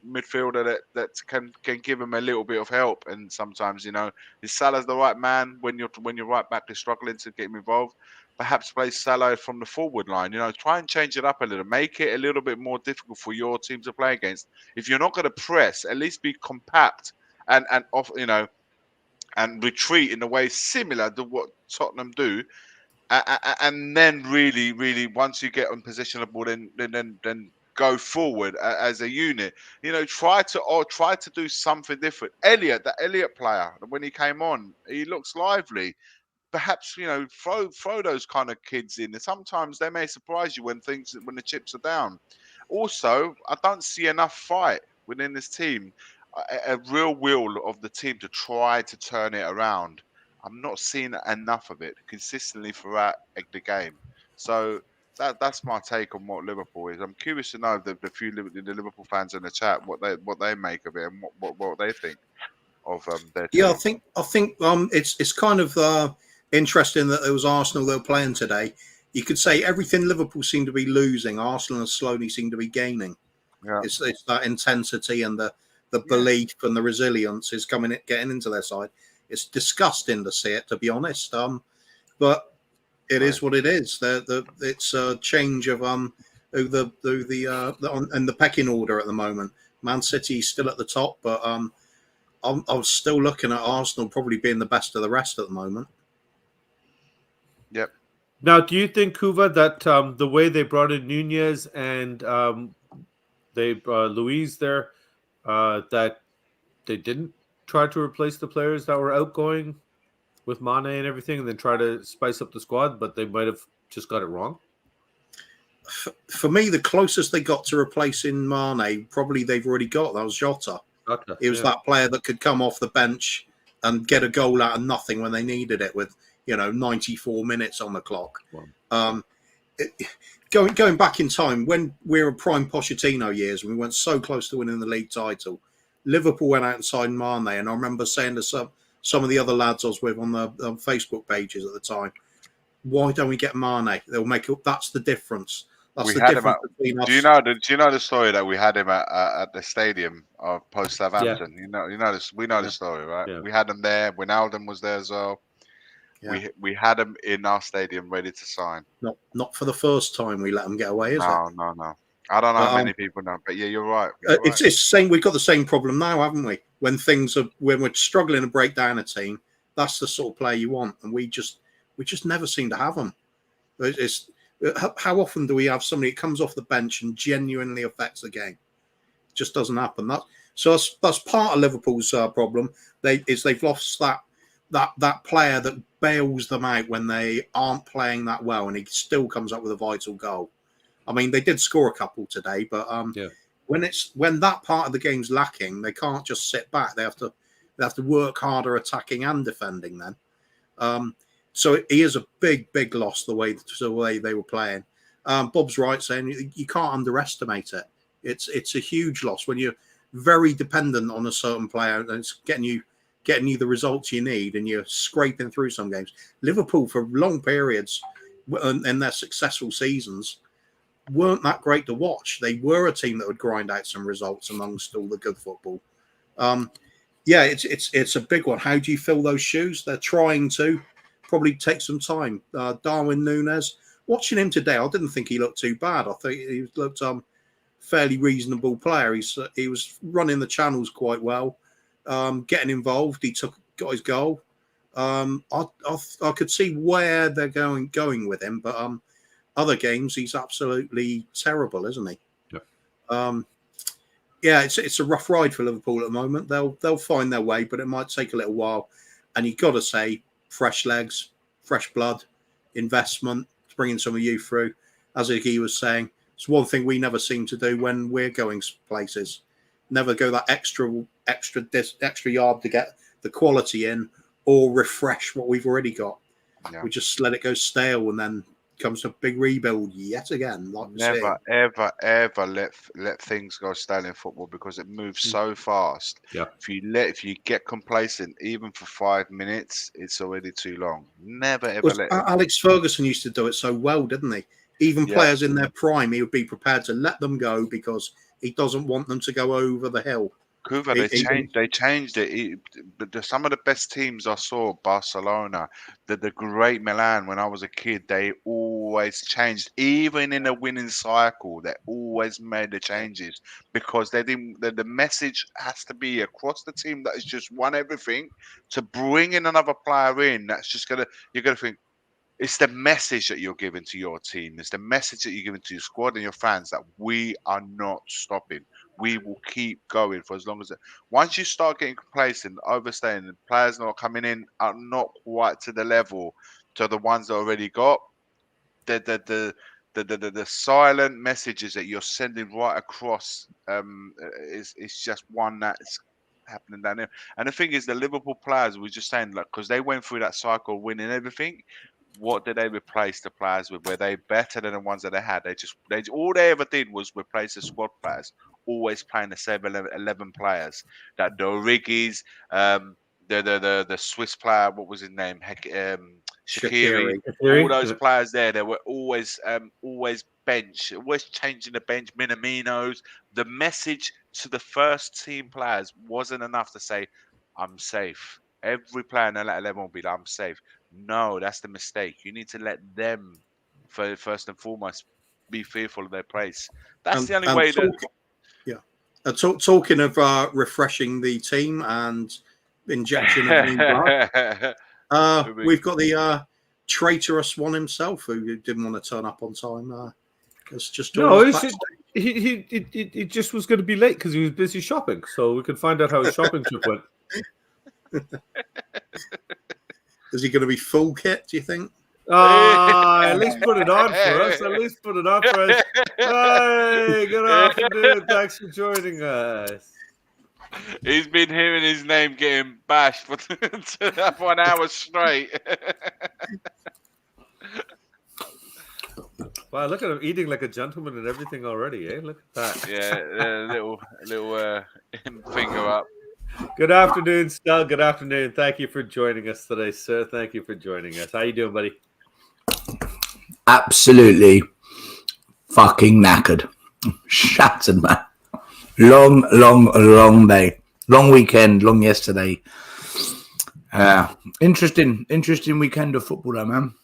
midfielder that can give him a little bit of help? And sometimes, you know, is Salah's the right man when your right back is struggling to get him involved? Perhaps play Salah from the forward line. You know, try and change it up a little, make it a little bit more difficult for your team to play against. If you're not going to press, at least be compact and off. You know, and retreat in a way similar to what Tottenham do, and then really once you get in position of the ball, then go forward as a unit. You know, try to do something different. That Elliot player, when he came on, he looks lively. Perhaps, you know, throw those kind of kids in. And sometimes they may surprise you when the chips are down. Also, I don't see enough fight within this team, a real will of the team to try to turn it around. I'm not seeing enough of it consistently throughout the game. So that's my take on what Liverpool is. I'm curious to know the Liverpool fans in the chat what they make of it and what they think of their Yeah, team. I think it's kind of interesting that it was Arsenal that were playing today. You could say everything Liverpool seemed to be losing, Arsenal slowly seemed to be gaining. Yeah. It's that intensity and the Yeah. belief and the resilience is getting into their side. It's disgusting to see it, to be honest. But it is what it is. It's a change of and the pecking order at the moment. Man City still at the top, but I'm still looking at Arsenal probably being the best of the rest at the moment. Yep. Now, do you think, Kuva, that the way they brought in Nunez and Luis there, that they didn't try to replace the players that were outgoing with Mane and everything, and then try to spice up the squad, but they might have just got it wrong? For me, the closest they got to replacing Mane, probably they've already got. That was Jota. It was that player that could come off the bench and get a goal out of nothing when they needed it with, 94 minutes on the clock. Wow. Going back in time, when we were prime Pochettino years, we went so close to winning the league title, Liverpool went out and signed Mane, and I remember saying to some of the other lads I was with on the Facebook pages at the time, why don't we get Mane? They'll make it. That's the difference. That's the difference between us. Do you know the story that we had him at the stadium of post Southampton? Yeah. You know this. We know the story, right? Yeah. We had him there when Alden was there as well. Yeah. We had him in our stadium ready to sign. Not for the first time we let them get away, is it? No. I don't know how many people know, but yeah, you're right. It's same. We've got the same problem now, haven't we? When we're struggling to break down a team, that's the sort of player you want, and we just never seem to have them. How often do we have somebody that comes off the bench and genuinely affects the game? It just doesn't happen. That's part of Liverpool's problem. They've lost that player that bails them out when they aren't playing that well, and he still comes up with a vital goal. I mean, they did score a couple today, but when that part of the game's lacking, they can't just sit back. They have to work harder attacking and defending then. So he is a big loss the way they were playing. Bob's right saying you can't underestimate it. It's a huge loss when you're very dependent on a certain player and it's getting you the results you need, and you're scraping through some games. Liverpool for long periods in their successful seasons weren't that great to watch. They were a team that would grind out some results amongst all the good football. It's a big one. How do you fill those shoes? They're trying to. Probably take some time. Darwin Núñez, watching him today, I didn't think he looked too bad. I think he looked fairly reasonable player. He was running the channels quite well, getting involved. He got his goal. I could see where they're going with him, but other games he's absolutely terrible, isn't he? Yeah. It's a rough ride for Liverpool at the moment. They'll find their way, but it might take a little while. And you've got to say, fresh legs, fresh blood, investment, bringing some of you through. As Igy was saying, it's one thing we never seem to do when we're going places. Never go that extra yard to get the quality in or refresh what we've already got. Yeah. We just let it go stale and then comes a big rebuild yet again. Like Never, ever let things go stale in football because it moves so fast. Yeah. If you get complacent, even for 5 minutes, it's already too long. Never ever let. Alex Ferguson used to do it so well, didn't he? Even players in their prime, he would be prepared to let them go because he doesn't want them to go over the hill. Kuva, they changed it. Some of the best teams I saw, Barcelona, the great Milan, when I was a kid, they always changed. Even in a winning cycle, they always made the changes because they didn't. The message has to be across the team that has just won everything to bring in another player in. That's just you're gonna think. It's the message that you're giving to your team. It's the message that you're giving to your squad and your fans that we are not stopping. We will keep going for as long as once you start getting complacent, overstaying, the players not coming in are not quite to the level to the ones that already got. The silent messages that you're sending right across is just one that's happening down there. And the thing is, the Liverpool players were just saying, like, because they went through that cycle, winning everything. What did they replace the players with? Were they better than the ones that they had? They all they ever did was replace the squad players, always playing the same 11 players. That the Origis, the Swiss player, what was his name? Shaqiri. All those players there, they were always bench, always changing the bench. Minaminos. The message to the first team players wasn't enough to say, "I'm safe." Every player in that 11 will be like, "I'm safe." No, that's the mistake. You need to let them, first and foremost, be fearful of their place. That's the only way talking of refreshing the team and injection of new blood, we've got the traitorous one himself who didn't want to turn up on time. It's just he just was going to be late because he was busy shopping. So we could find out how his shopping trip went. Is he going to be full kit, do you think? At least put it on for us. Hey, good afternoon. Thanks for joining us. He's been hearing his name getting bashed for 1 hour straight. Wow, look at him eating like a gentleman and everything already, eh? Look at that. Yeah, little finger up. Good afternoon, Stel. Good afternoon. Thank you for joining us today, sir. Thank you for joining us. How you doing, buddy? Absolutely fucking knackered. Shattered, man. Long day. Long weekend. Long yesterday. Interesting weekend of football, though, man.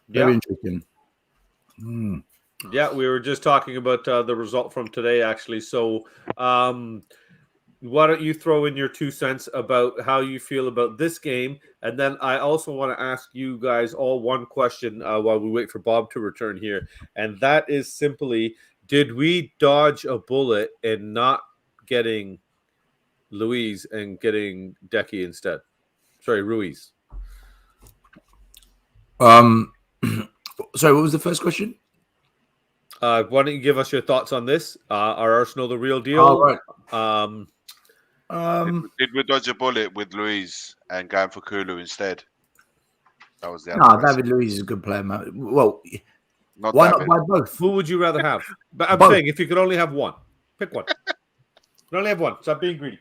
Very interesting. Yeah, we were just talking about the result from today, actually. So, why don't you throw in your 2 cents about how you feel about this game? And then I also want to ask you guys all one question while we wait for Bob to return here. And that is simply, did we dodge a bullet in not getting Luiz and getting Decky instead? Sorry, Ruiz. Sorry, what was the first question? Why don't you give us your thoughts on this? Are Arsenal the real deal? Oh, right. Did we dodge a bullet with Luiz and going for Kulu instead? That was the other No, question. David Luiz is a good player, man. Well, Not why David. not buy both? Who would you rather have? But I'm Both. saying if you could only have one, pick one. You can only have one. Stop being greedy.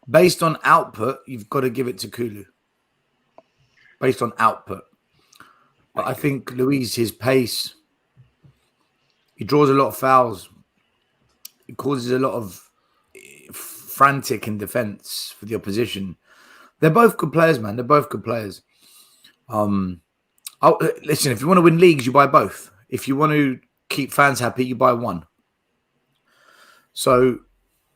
Based on output, you've got to give it to Kulu. Based on output. But I think Luiz, his pace, he draws a lot of fouls. He causes a lot of frantic in defense for the opposition. They're both good players, man. They're both good players. Listen, if you want to win leagues, you buy both. If you want to keep fans happy, you buy one. So,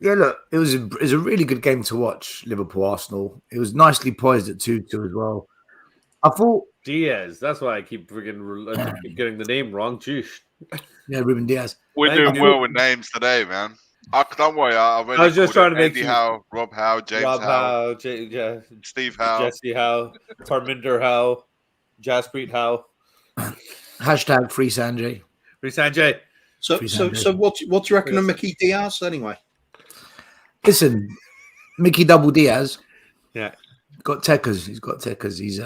yeah, look, it was a really good game to watch, Liverpool-Arsenal. It was nicely poised at 2-2 as well. I thought... Diaz. That's why I keep getting the name wrong. Jeez. Yeah, Ruben Diaz. We're doing well with names today, man. Don't worry, I was just trying to make Andy Howe, Rob Howe, James Howe, Steve Howe, Jesse Howe, Parminder Howe, Jaspreet Howe. Hashtag Free Sanjay. Free Sanjay. So what do you reckon of Mickey Diaz anyway? Listen, Mickey Double Diaz. Yeah. Got Tekkers. He's got Tekkers. He's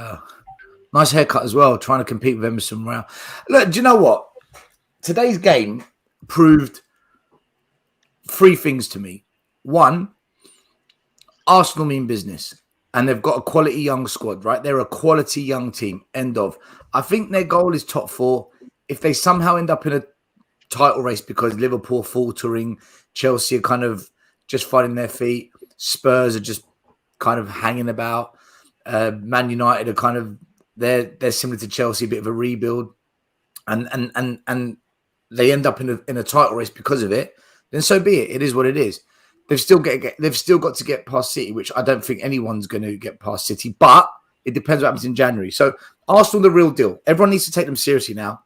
Nice haircut as well, trying to compete with Emerson Royal. Look, do you know what? Today's game proved 3 things to me. 1, Arsenal mean business. And they've got a quality young squad, right? They're a quality young team. End of. I think their goal is top 4. If they somehow end up in a title race because Liverpool faltering, Chelsea are kind of just finding their feet, Spurs are just kind of hanging about, Man United are kind of they're similar to Chelsea, a bit of a rebuild, and they end up in a title race because of it, then so be it. It is what it is. They've still got to get past City, which I don't think anyone's going to get past City, but it depends what happens in January. So Arsenal, the real deal. Everyone needs to take them seriously now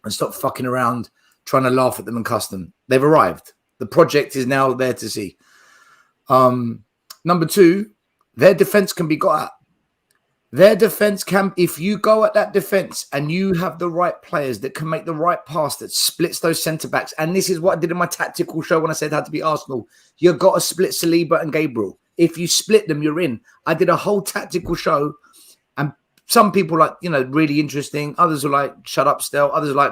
and stop fucking around trying to laugh at them and cuss them. They've arrived. The project is now there to see. Number 2, their defense can be got at. Their defense can, if you go at that defense and you have the right players that can make the right pass that splits those centre backs, and this is what I did in my tactical show when I said it had to be Arsenal. You've got to split Saliba and Gabriel. If you split them, you're in. I did a whole tactical show, and some people like, really interesting. Others are like, shut up, Stel. Others are like,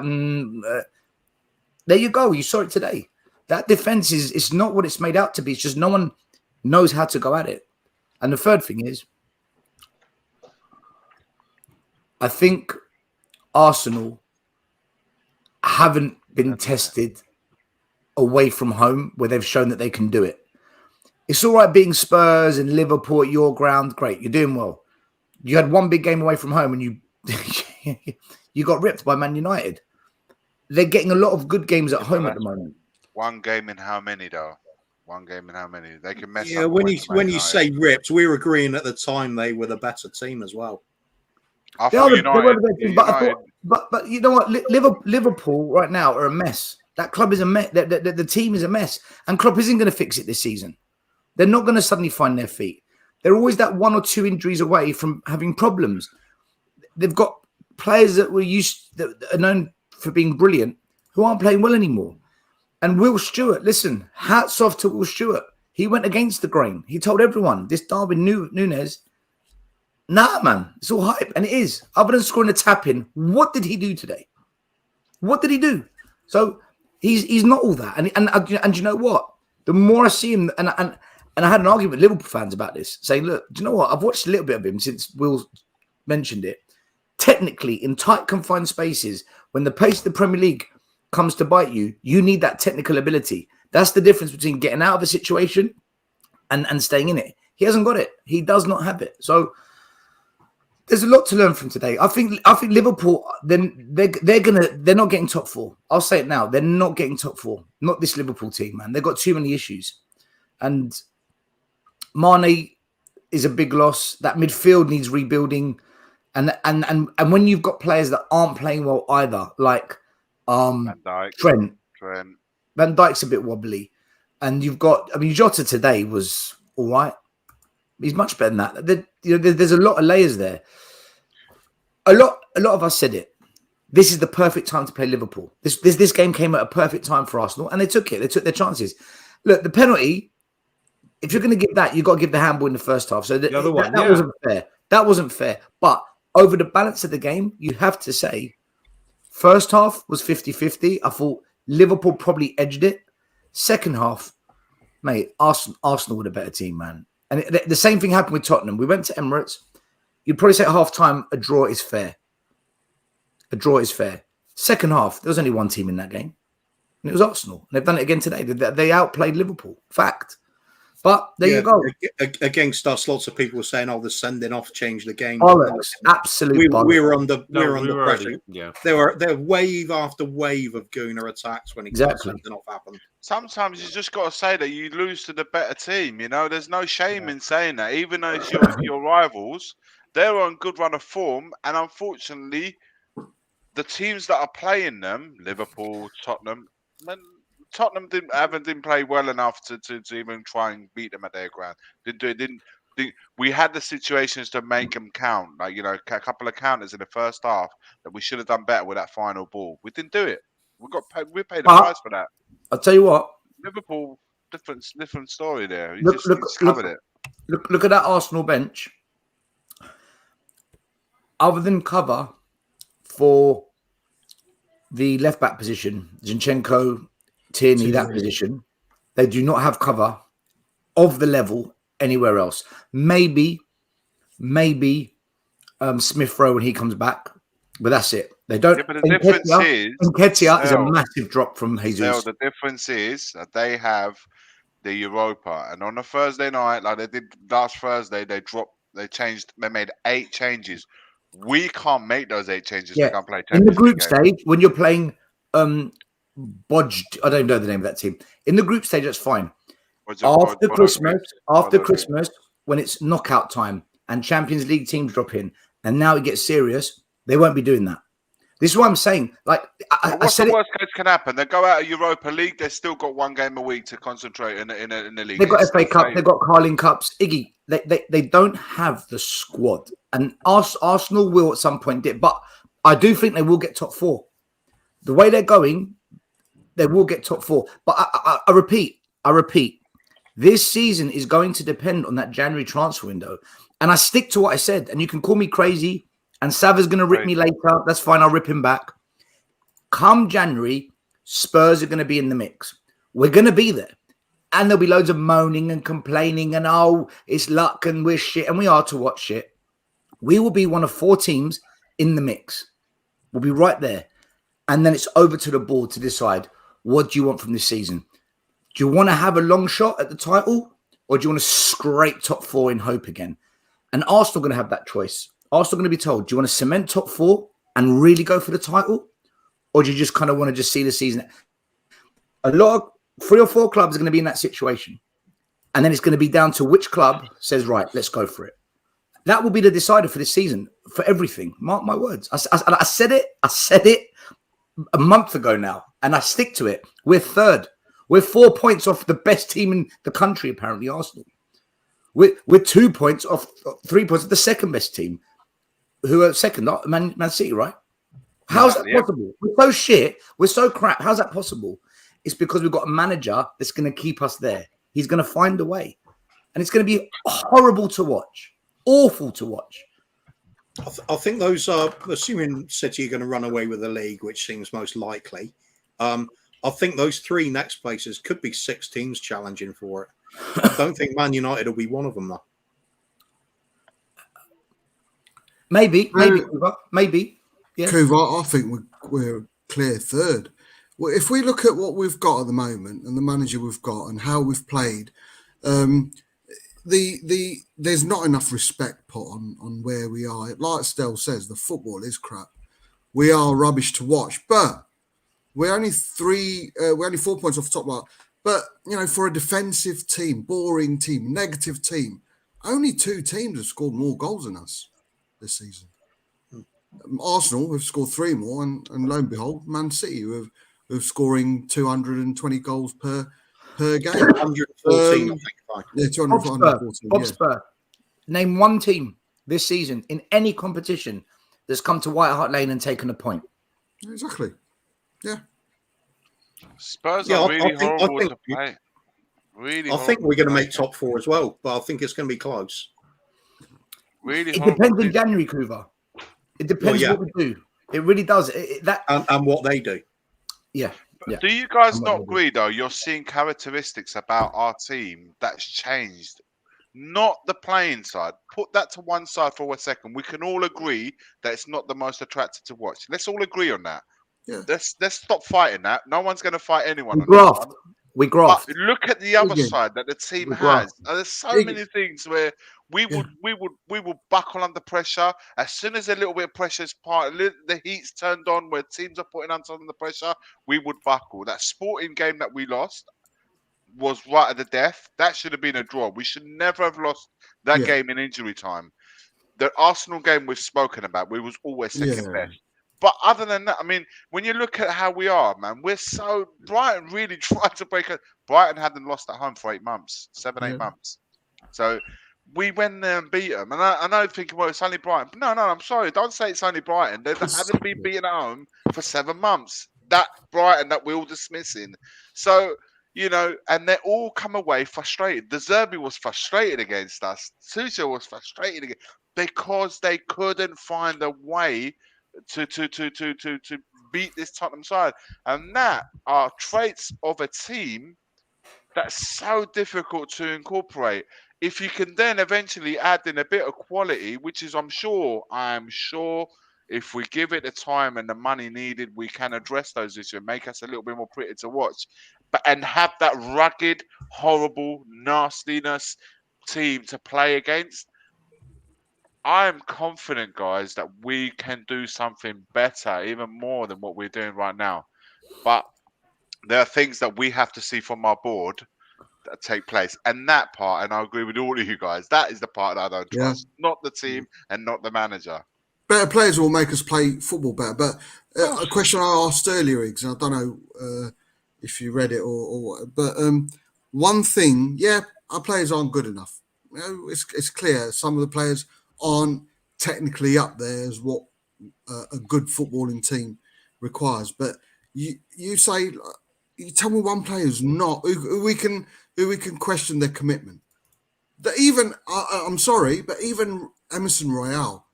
there you go. You saw it today. That defense it's not what it's made out to be. It's just no one knows how to go at it. And the third thing is, I think Arsenal haven't been tested away from home where they've shown that they can do it. It's all right beating Spurs and Liverpool at your ground. Great. You're doing well. You had one big game away from home and you got ripped by Man United. They're getting a lot of good games at home at the moment. One game in how many, though? One game in how many? They can mess up. Yeah, when you say ripped, we were agreeing at the time they were the better team as well. I thought United, but you know what? Liverpool right now are a mess. That club is a mess. The team is a mess. And Klopp isn't going to fix it this season. They're not going to suddenly find their feet. They're always that 1 or 2 injuries away from having problems. They've got players that are known for being brilliant who aren't playing well anymore. And Will Stewart, listen, hats off to Will Stewart. He went against the grain. He told everyone, this Darwin Núñez, nah, man, it's all hype. And it is. Other than scoring a tap-in, what did he do today? What did he do? So he's not all that. And you know what? The more I see him, and I had an argument with Liverpool fans about this, saying, look, do you know what? I've watched a little bit of him since Will mentioned it. Technically, in tight, confined spaces, when the pace of the Premier League comes to bite you, you need that technical ability. That's the difference between getting out of a situation and staying in it. He hasn't got it. He does not have it. So there's a lot to learn from today. I think Liverpool, then they're not getting top 4. I'll say it now. They're not getting top 4. Not this Liverpool team, man. They've got too many issues. And Mane is a big loss. That midfield needs rebuilding. And when you've got players that aren't playing well either, like Trent. Van Dijk's a bit wobbly. And you've got, Jota today was all right. He's much better than that. There's a lot of layers there. A lot of us said it. This is the perfect time to play Liverpool. This game came at a perfect time for Arsenal, and they took it. They took their chances. Look, the penalty, if you're going to give that, you've got to give the handball in the first half. So that wasn't fair. That wasn't fair. But over the balance of the game, you have to say, first half was 50-50. I thought Liverpool probably edged it. Second half, mate, Arsenal were a better team, man. And the same thing happened with Tottenham. We went to Emirates. You'd probably say at half-time, a draw is fair. A draw is fair. Second half, there was only one team in that game. And it was Arsenal. And they've done it again today. They outplayed Liverpool. Fact. But there you go. Against us, lots of people were saying, the sending off changed the game. Absolutely. We were under pressure. Already, yeah. There were wave after wave of Gooner attacks when sending off happened. Sometimes you just got to say that you lose to the better team. There's no shame in saying that. Even though it's your rivals, they're on good run of form. And unfortunately, the teams that are playing them, Liverpool, Tottenham didn't play well enough to even try and beat them at their ground. We had the situations to make them count. Like, a couple of counters in the first half that we should have done better with that final ball. We didn't do it. We paid the price for that. I'll tell you what. Liverpool, different story there. Look at that Arsenal bench. other than cover for the left back position, Zinchenko, Tierney, that position, they do not have cover of the level anywhere else. Maybe Smith Rowe when he comes back, but that's it. They don't. Yeah, but the difference is Nketiah is a massive drop from Jesus. The difference is that they have the Europa, and on a Thursday night, like they did last Thursday, they made 8 changes. We can't make those 8 changes to come play In the Champions group League game. stage, when you're playing Bodge, I don't know the name of that team. In the group stage, that's fine. After Christmas, when it's knockout time and Champions League teams drop in, and now it gets serious, they won't be doing that. This is what I'm saying. Like, what's the worst case can happen? They go out of Europa League. They've still got 1 game a week to concentrate in the league. They've got FA Cup. They've got Carling Cups. Iggy, they don't have the squad, and Arsenal will at some point dip. But I do think they will get top 4. The way they're going, they will get top 4. But I repeat, this season is going to depend on that January transfer window, and I stick to what I said. And you can call me crazy. And Sava's going to rip me later. That's fine. I'll rip him back. Come January, Spurs are going to be in the mix. We're going to be there. And there'll be loads of moaning and complaining and, oh, it's luck and we're shit. And we are to watch shit. We will be one of 4 teams in the mix. We'll be right there. And then it's over to the board to decide, what do you want from this season? Do you want to have a long shot at the title? Or do you want to scrape top 4 in hope again? And Arsenal are going to have that choice. Arsenal going to be told, do you want to cement top 4 and really go for the title? Or do you just kind of want to just see the season? A lot of 3 or 4 clubs are going to be in that situation. And then it's going to be down to which club says, right, let's go for it. That will be the decider for this season, for everything. Mark my words. I said it a month ago now, and I stick to it. We're 3rd. We're 4 points off the best team in the country, apparently, Arsenal. We're 2 points off, 3 points of the second best team. Who are second? Man City, right? How's that possible? We're so shit. We're so crap. How's that possible? It's because we've got a manager that's going to keep us there. He's going to find a way. And it's going to be horrible to watch. Awful to watch. I think those are, assuming City are going to run away with the league, which seems most likely, I think those 3 next places could be 6 teams challenging for it. I don't think Man United will be one of them, though. Maybe. Yeah. Kuv, I think we're clear 3rd. Well, if we look at what we've got at the moment and the manager we've got and how we've played, there's not enough respect put on where we are. Like Stel says, the football is crap. We are rubbish to watch, but we're only 4 points off the top right. But for a defensive team, boring team, negative team, only 2 teams have scored more goals than us this season. Arsenal have scored 3 more, and lo and behold, Man City who are scoring 220 goals per game. 214, I think. Yeah, 214. BobSpur. Name 1 team this season in any competition that's come to White Hart Lane and taken a point. Exactly. Yeah. Spurs are really horrible to play. I think we're going to make top 4 as well, but I think it's going to be close. It depends in January, Kuva. It depends what we do. It really does. And what they do. Yeah. Do you guys not agree, though? You're seeing characteristics about our team that's changed. Not the playing side. Put that to one side for a second. We can all agree that it's not the most attractive to watch. Let's all agree on that. Yeah. Let's stop fighting that. No one's going to fight anyone. We graft. But look at the other side that the team has. There's so many things where we would buckle under pressure. As soon as a little bit of pressure is the heat's turned on, where teams are putting us under pressure, we would buckle. That Sporting game that we lost was right at the death. That should have been a draw. We should never have lost that game in injury time. The Arsenal game we've spoken about, we was always second best. But other than that, I mean, when you look at how we are, man, Brighton really tried to break it. Brighton hadn't lost at home for 8 months, 8 months. So we went there and beat them. And I know thinking, well, it's only Brighton. But no, I'm sorry. Don't say it's only Brighton. They haven't been beaten at home for 7 months. That Brighton that we're all dismissing. So, and they all come away frustrated. The Zerbi was frustrated against us. Tuchel was frustrated again. because they couldn't find a way to beat this Tottenham side. And that are traits of a team that's so difficult to incorporate. If you can then eventually add in a bit of quality, which is I'm sure if we give it the time and the money needed, we can address those issues and make us a little bit more pretty to watch. And have that rugged, horrible, nastiness team to play against. I'm confident, guys, that we can do something better, even more than what we're doing right now. But there are things that we have to see from our board that take place. And that part, and I agree with all of you guys, that is the part that I don't trust. Not the team and not the manager. Better players will make us play football better. But a question I asked earlier, Iggs, and I don't know if you read it or what, but one thing, our players aren't good enough. You know, it's clear some of the players aren't technically up there as what a good footballing team requires. But you say, you tell me one player who's not who we can question their commitment. That even I'm sorry, but even Emerson Royale,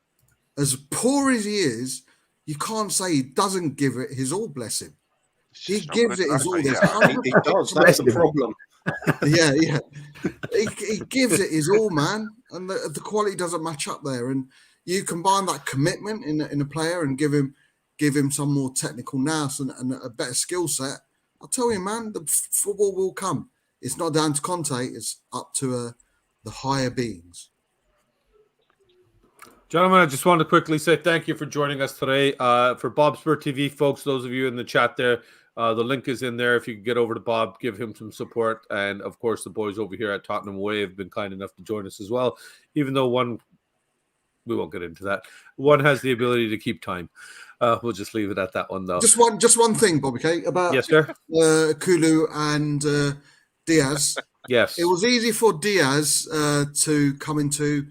as poor as he is, you can't say he doesn't give it his all. Bless him. He gives it his all. He does. That's the problem. Yeah. He gives it his all, man, and the quality doesn't match up there. And you combine that commitment in a player and give him some more technical nous and a better skill set. I'll tell you, man, the football will come. It's not down to Conte. It's up to the higher beings. Gentlemen, I just wanted to quickly say thank you for joining us today. For BobSpur TV, folks, those of you in the chat there, the link is in there. If you can get over to Bob, give him some support. And, of course, the boys over here at Tottenham Away have been kind enough to join us as well, even though one, we won't get into that, one has the ability to keep time. We'll just leave it at that one, though. Just one thing, Bobby K, about yes, sir. Kulu and Diaz. Yes. It was easy for Diaz to come into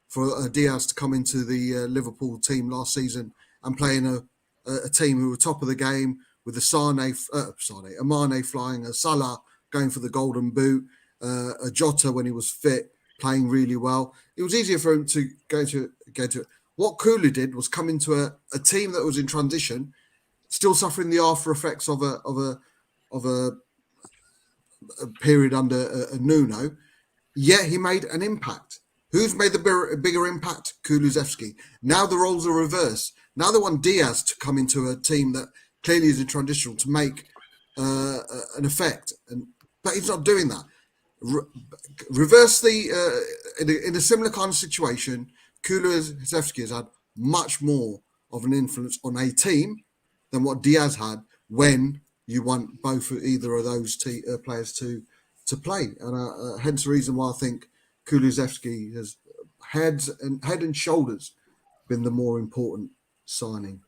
for Diaz to come into the Liverpool team last season and play in a team who were top of the game with the Amane flying, a Salah going for the golden boot, a Jota when he was fit playing really well. It was easier for him to go to it. What Kulu did was come into a team that was in transition, still suffering the after effects of a period under Nuno, yet he made an impact. Who's made the bigger impact? Kulusevski. Now the roles are reversed. Now they want Diaz to come into a team that clearly is in transition to make an effect, but he's not doing that. Reverse in a similar kind of situation, Kulusevski has had much more of an influence on a team than what Diaz had when you want either of those players to play, and hence the reason why I think Kulusevski has head and shoulders been the more important signing.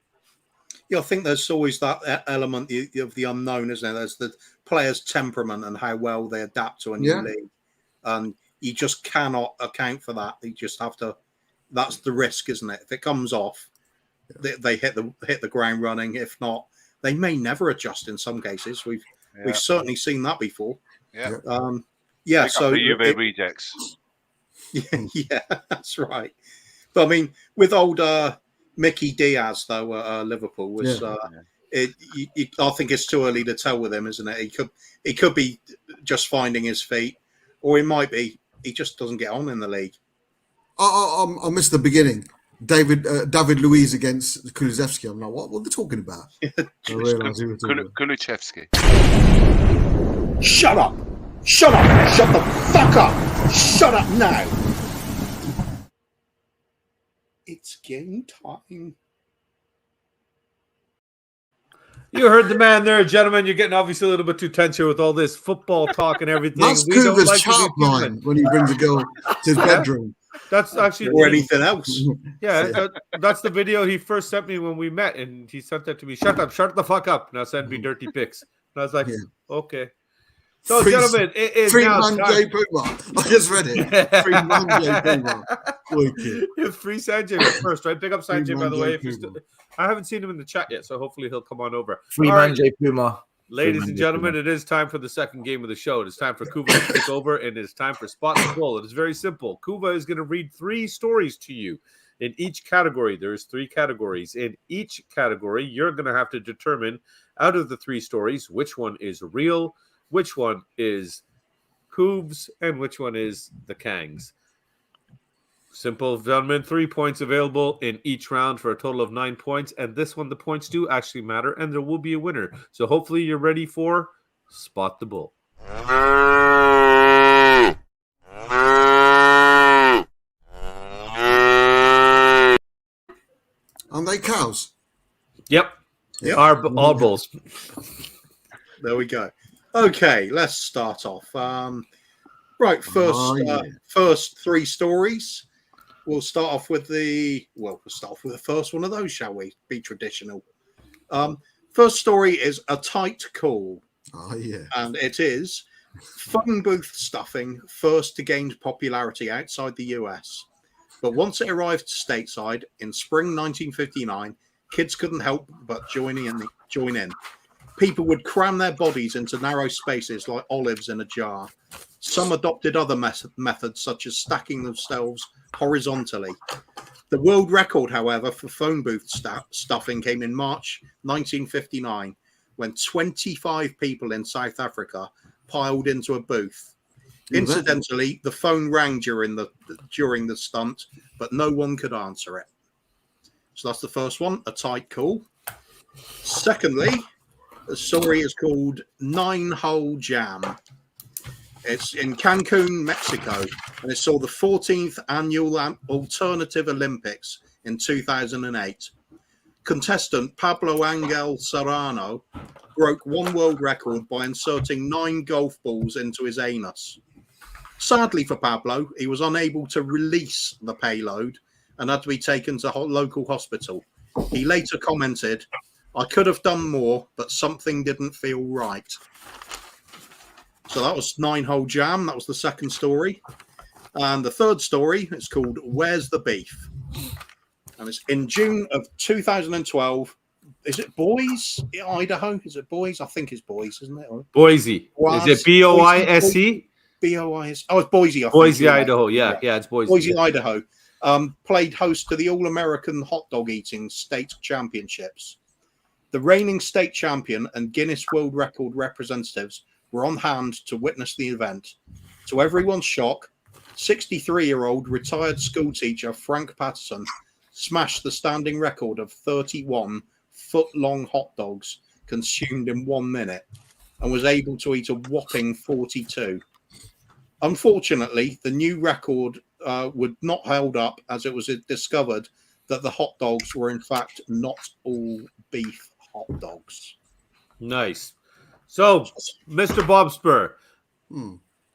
Yeah, I think there's always that element of the unknown, isn't there? There's the player's temperament and how well they adapt to a new league, and you just cannot account for that. You just have to. That's the risk, isn't it? If it comes off, they hit the ground running. If not, they may never adjust. In some cases, we've certainly seen that before. Yeah. So the rejects. Yeah, that's right. But I mean, with old Mickey Diaz though, Liverpool was. I think it's too early to tell with him, isn't it? He could be just finding his feet, or he might be. He just doesn't get on in the league. I missed the beginning. David Luiz against Kulusevski. I'm like, what are they talking about? I realised he was talking Kulusevski. Shut up! Shut up! Shut the fuck up! Shut up now! It's game time. You heard the man there, gentlemen. You're getting obviously a little bit too tense here with all this football talk and everything. That's Cougar's chat line when he brings a girl to his bedroom. That's actually or anything else. Yeah, that's the video he first sent me when we met, and he sent that to me. Shut the fuck up. Now send me dirty pics. And I was like, okay. So, gentlemen, it is now time. J Puma. I just read it. Free man J Puma. Free Sanjay first, right? Big up Sanjay, by the way. I haven't seen him in the chat yet, so hopefully he'll come on over. Free man J Puma. Ladies and gentlemen, it is time for the second game of the show. It is time for Kuva to take over, and it is time for Spot the Bull. It is very simple. Kuva is going to read 3 stories to you. In each category, there's 3 categories. In each category, you're going to have to determine out of the 3 stories which one is real, which one is Kuv's, and which one is the Kang's. Simple, gentlemen. 3 points available in each round for a total of 9 points. And this one, the points do actually matter, and there will be a winner. So hopefully you're ready for Spot the Bull. Aren't they cows? Yep. All bulls. There we go. Okay, let's start off. Right, first 3 stories. We'll start off with the first one of those, shall we? Be traditional. First story is a tight call. Oh, yeah. And it is phone booth stuffing first to gain popularity outside the US. But once it arrived stateside in spring 1959, kids couldn't help but join in. People would cram their bodies into narrow spaces like olives in a jar. Some adopted other methods, such as stacking themselves horizontally. The world record, however, for phone booth stuffing came in March 1959, when 25 people in South Africa piled into a booth. Incidentally, the phone rang during the stunt, but no one could answer it. So that's the first one, a tight call. Secondly, the story is called 9-Hole Jam. It's in Cancun, Mexico, and it saw the 14th annual Alternative Olympics in 2008. Contestant Pablo Angel Serrano broke one world record by inserting 9 golf balls into his anus. Sadly for Pablo, he was unable to release the payload and had to be taken to local hospital. He later commented, "I could have done more, but something didn't feel right." So that was 9-Hole Jam. That was the second story. And the third story, it's called Where's the Beef? And it's in June of 2012. Is it Boise, Idaho? Is it Boise? I think it's Boise, isn't it? Boise. Is it B-O-I-S-E? B-O-I-S. Oh, it's Boise. Boise, Idaho. Yeah, it's Boise. Boise, Idaho. Played host to the All-American Hot Dog Eating State Championships. The reigning state champion and Guinness World Record representatives were on hand to witness the event. To everyone's shock, 63-year-old retired schoolteacher Frank Patterson smashed the standing record of 31 foot-long hot dogs consumed in 1 minute and was able to eat a whopping 42. Unfortunately, the new record would not hold up, as it was discovered that the hot dogs were in fact not all beef hot dogs. Nice. So, Mr. BobSpur,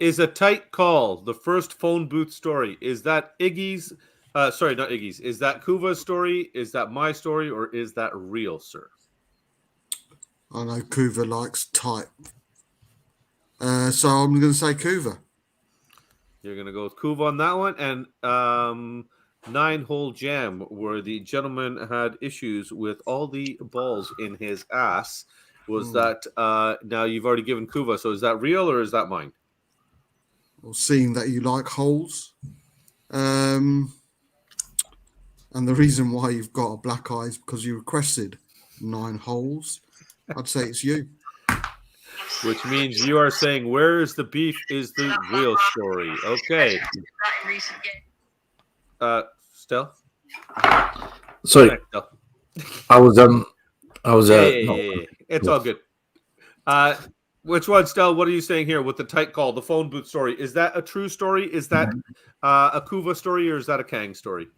is a tight call the first phone booth story? Is that Iggy's? Sorry, not Iggy's. Is that Kuva's story? Is that my story? Or is that real, sir? I know Kuva likes tight. So I'm going to say Kuva. You're going to go with Kuva on that one. And 9-Hole Jam, where the gentleman had issues with all the balls in his ass. Was that, now you've already given Kuva, so is that real or is that mine? Well, seeing that you like holes. And the reason why you've got a black eye is because you requested 9 holes. I'd say it's you. Which means you are saying where is the beef is the real story. Okay. Stel? Sorry. I was Yeah. It's all good. Which one, Stel? What are you saying here with the tight call, the phone booth story? Is that a true story? Is that a Kuva story or is that a Kang story?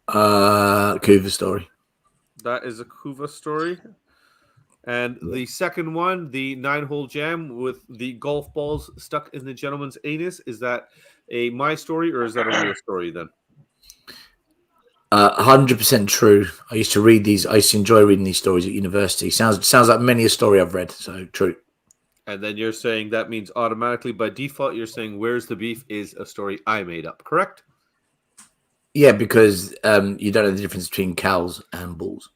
Kuva story. That is a Kuva story. And the second one, the 9-Hole Jam with the golf balls stuck in the gentleman's anus, is that a my story or is that a real story then? 100% true. I used to read these. I used to enjoy reading these stories at university. Sounds like many a story I've read. So true. And then you're saying that means automatically by default, you're saying Where's the Beef is a story I made up, correct? Yeah, because you don't know the difference between cows and bulls.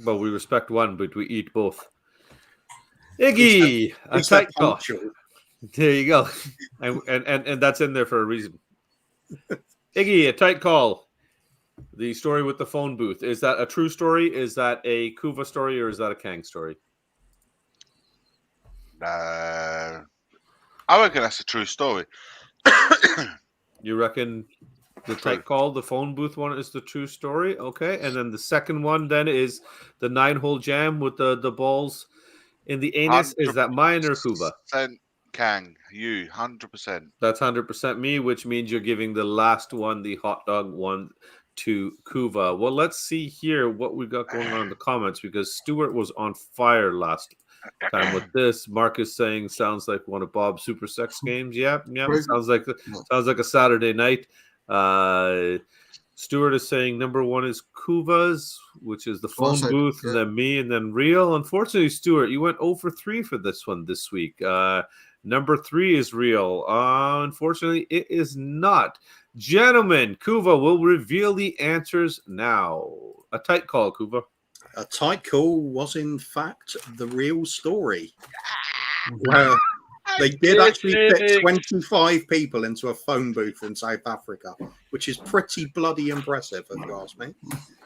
Well, we respect one, but we eat both. Iggy, a He's that tight call. punctual. There you go. And that's in there for a reason. Iggy, a tight call. The story with the phone booth. Is that a true story? Is that a Kuva story, or is that a Kang story? I reckon that's a true story. You reckon the tight call, the phone booth one, is the true story? Okay. And then the second one then is the 9-hole jam with the balls in the anus. Is that mine or Kuva? Kang, you 100%. That's 100% me, which means you're giving the last one, the hot dog one, to Kuva. Well, let's see here what we got going on in the comments, because Stuart was on fire last time with this. Marcus saying sounds like one of Bob's Super Sex games. Yeah, sounds like a Saturday night. Stuart is saying number one is Kuva's, which is the phone booth, and then me, and then Real. Unfortunately, Stuart, you went 0 for 3 for this one this week. Number 3 is Real. Unfortunately, it is not. Gentlemen, Kuva will reveal the answers now. A tight call, Kuva. A tight call was, in fact, the real story. Where they did actually fit 25 people into a phone booth in South Africa, which is pretty bloody impressive, if you ask me.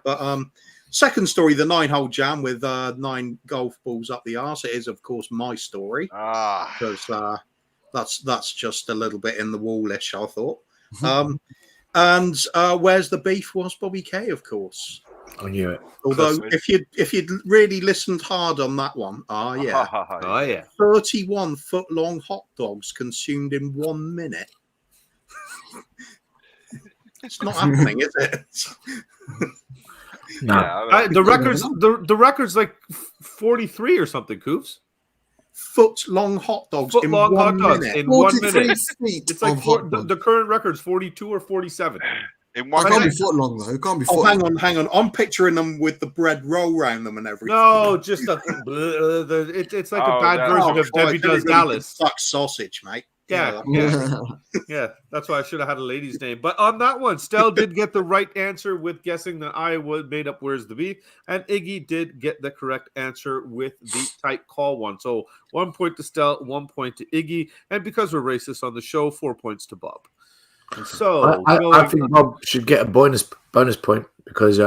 But second story, the 9-hole jam with 9 golf balls up the arse. It is, of course, my story. Because that's just a little bit in the wallish, I thought. And where's the beef was Bobby K, of course. I knew it. Although if you'd really listened hard on that one, oh yeah, 31 foot long hot dogs consumed in 1 minute. It's not happening, is it? No. The record's like 43 or something, Coops. Foot long hot dogs in 1 minute. In 1 minute. Feet it's like the current record's 42 or 47. In 1 minute. It can't be foot long, though. It can't be foot long. Hang on. I'm picturing them with the bread roll around them and everything. No, just it's like a bad version of Debbie Does Dallas. Fuck sausage, mate. Yeah. That's why I should have had a lady's name. But on that one, Stel did get the right answer with guessing that I made up Where's the Beef, and Iggy did get the correct answer with the tight call one. So 1 point to Stel, 1 point to Iggy, and because we're racist on the show, 4 points to Bob. And so I think Bob should get a bonus point because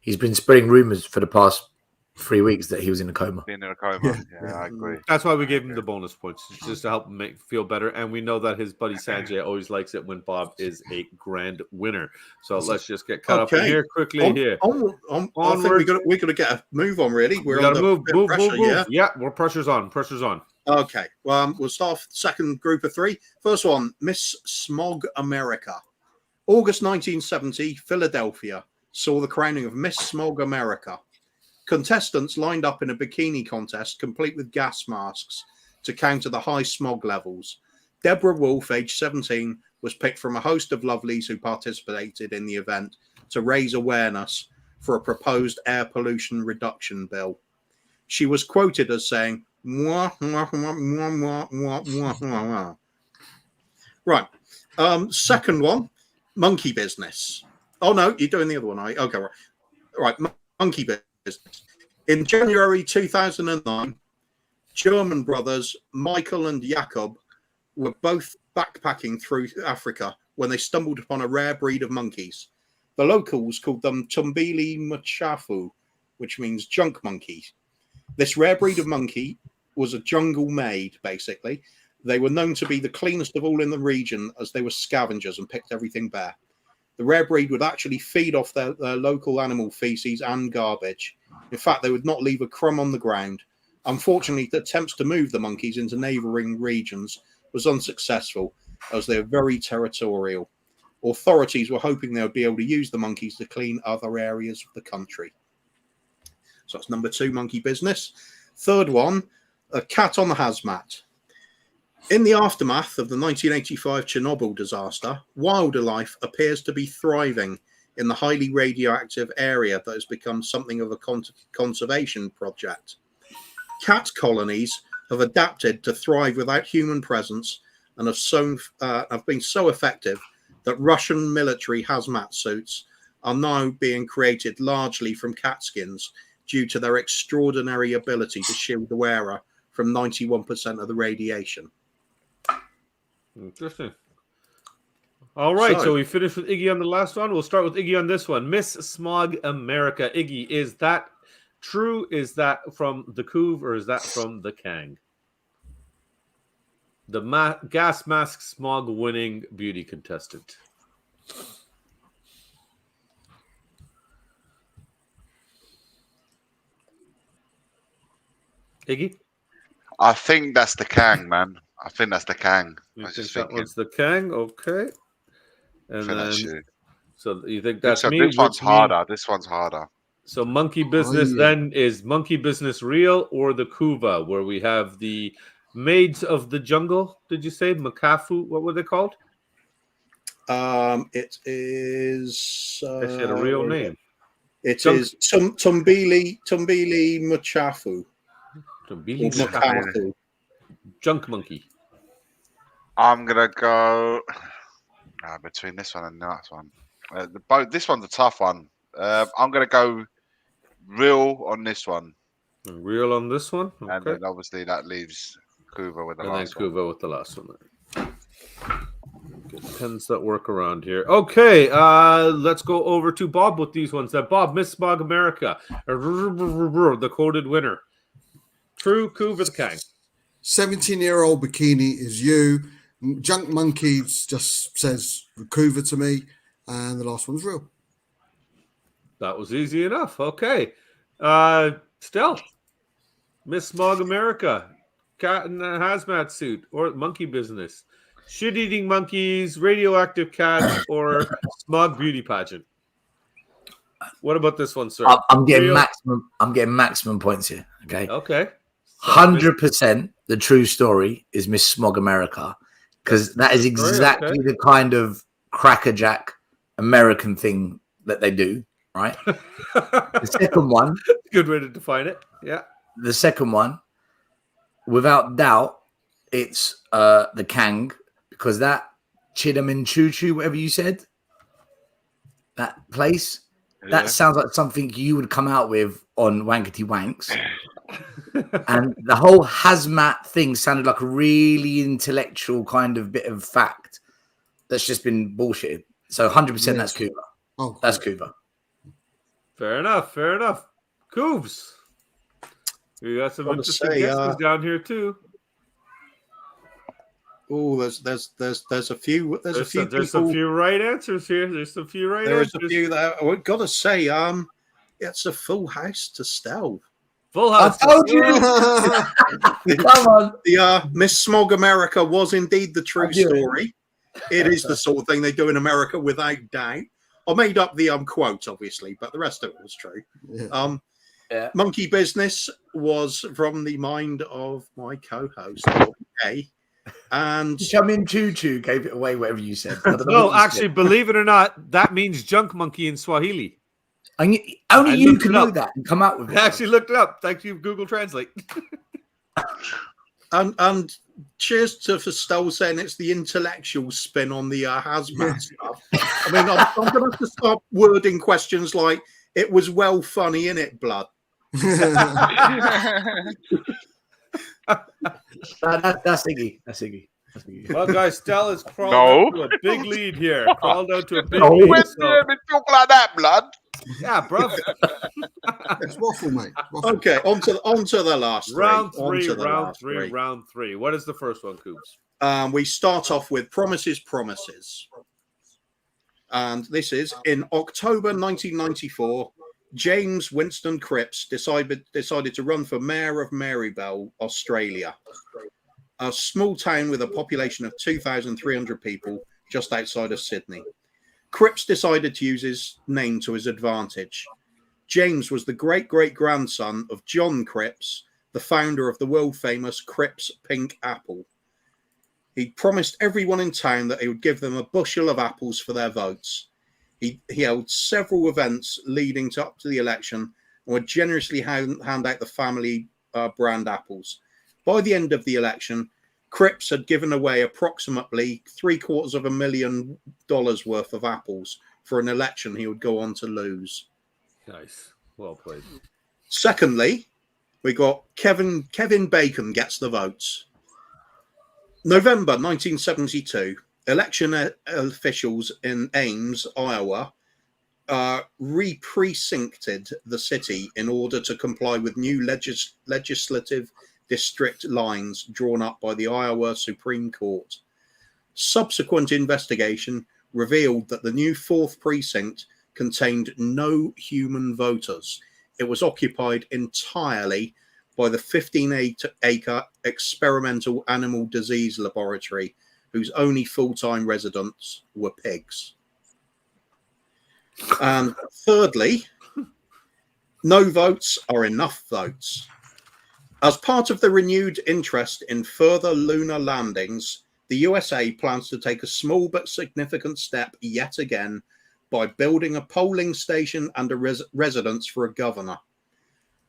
he's been spreading rumors for the past 3 weeks that he was in a coma. Being in a coma, yeah, I agree. That's why we gave him the bonus points, just to help him feel better. And we know that his buddy Sanjay always likes it when Bob is a grand winner. So let's just get cut off here quickly. I think we got to get a move on. Really, we got to move. Yeah, more pressure's on. Okay, well, we'll start off the second group of 3. First one, Miss Smog America. August 1970, Philadelphia saw the crowning of Miss Smog America. Contestants lined up in a bikini contest, complete with gas masks, to counter the high smog levels. Deborah Wolfe, aged 17, was picked from a host of lovelies who participated in the event to raise awareness for a proposed air pollution reduction bill. She was quoted as saying, "Mwah, mwah, mwah, mwah, mwah, mwah, mwah, mwah." Right. Second one, monkey business. Oh, no, you're doing the other one, are you? Okay, right. Monkey business. In January 2009, German brothers Michael and Jakob were both backpacking through Africa when they stumbled upon a rare breed of monkeys. The locals called them Tumbili Machafu, which means junk monkeys. This rare breed of monkey was a jungle maid, basically. They were known to be the cleanest of all in the region as they were scavengers and picked everything bare. The rare breed would actually feed off their local animal feces and garbage. In fact, they would not leave a crumb on the ground. Unfortunately, the attempts to move the monkeys into neighbouring regions was unsuccessful, as they are very territorial. Authorities were hoping they would be able to use the monkeys to clean other areas of the country. So that's number 2, monkey business. Third one, a cat on the hazmat. In the aftermath of the 1985 Chernobyl disaster, wildlife appears to be thriving in the highly radioactive area that has become something of a conservation project. Cat colonies have adapted to thrive without human presence and have been so effective that Russian military hazmat suits are now being created largely from cat skins due to their extraordinary ability to shield the wearer from 91% of the radiation. Interesting. All right, so we finished with Iggy on the last one. We'll start with Iggy on this one. Miss Smog America. Iggy, is that true? Is that from the Kuv or is that from the Kang? The gas mask smog winning beauty contestant. Iggy? I think that's the Kang, man. I think that's the Kang. You think that one's the Kang? Okay. And then, so you think that's me? This one's harder. This one's harder. So monkey business then is monkey business real or the Kuva, where we have the maids of the jungle? Did you say Makafu? What were they called? It is. They had a real name. It is Tumbili Machafu. Tumbili Machafu. Junk monkey. I'm gonna go between this one and the next one. This one's a tough one. I'm gonna go real on this one. Real on this one, okay. And then obviously that leaves Kuva with the last one. Kuva with the last one. Get pens that work around here. Okay, let's go over to Bob with these ones. Bob, Miss Smog America, the quoted winner. True, Kuva the Kang. 17-year-old bikini is you. Junk monkeys just says Kuva to me, and the last one's real. That was easy enough. Okay, Stel, Miss Smog America, cat in a hazmat suit or monkey business, shit-eating monkeys, radioactive cats, or smog beauty pageant. What about this one, sir? I'm getting maximum. I'm getting maximum points here. Okay. Okay. 100%. The true story is Miss Smog America, because that is exactly the kind of crackerjack American thing that they do. Right. The second one. Good way to define it. Yeah. The second one, without doubt, it's the Kang, because that Chidamin Choo Choo, whatever you said, that place, that sounds like something you would come out with on Wankety Wanks. And the whole hazmat thing sounded like a really intellectual kind of bit of fact that's just been bullshitted. So 100% that's Kuva. Oh, that's Kuva. Fair enough. Fair enough. Coobs. We got some interesting guesses down here too. Oh, there's a few. There's some few right answers here. There's a few right answers. There's a few that I've got to say. It's a full house to Stel. Full house. I told you. Come on. The Miss Smog America was indeed the true story. It is the sort of thing they do in America, without doubt. I made up the quote, obviously, but the rest of it was true. Yeah. Monkey business was from the mind of my co-host, okay. And Chamin Choo Choo gave it away, whatever you said. No, actually, believe it or not, that means junk monkey in Swahili. Only you can know that and come out with it. I actually looked it up. Thank you, Google Translate. and cheers to for Stel saying it's the intellectual spin on the hazmat stuff. I mean, I'm going to have to start wording questions like, it was well funny, innit, blood? That's Iggy. That's Iggy. Well, guys, Stel has crawled out to a big lead here. Crawled out to a big lead. When you talk like that, blood? Yeah, bro. It's waffle, mate. Waffle. Okay, on to the last round three. Round three. What is the first one, Coops? We start off with Promises. And this is in October 1994. James Winston Cripps decided to run for Mayor of Marybelle, Australia, a small town with a population of 2,300 people just outside of Sydney. Cripps decided to use his name to his advantage. James was the great-great-grandson of John Cripps, the founder of the world-famous Cripps Pink Apple. He promised everyone in town that he would give them a bushel of apples for their votes. He held several events leading up to the election and would generously hand out the family brand apples. By the end of the election, Cripps had given away approximately $750,000 worth of apples for an election he would go on to lose. Nice. Well played. Secondly, We got Kevin Bacon gets the votes. November 1972, election officials in Ames, Iowa, re-precincted the city in order to comply with new legislative district lines drawn up by the Iowa Supreme Court. Subsequent investigation revealed that the new 4th precinct contained no human voters. It was occupied entirely by the 15-acre experimental animal disease laboratory, whose only full-time residents were pigs. And thirdly, no votes are enough votes. As part of the renewed interest in further lunar landings, the USA plans to take a small but significant step yet again by building a polling station and a residence for a governor.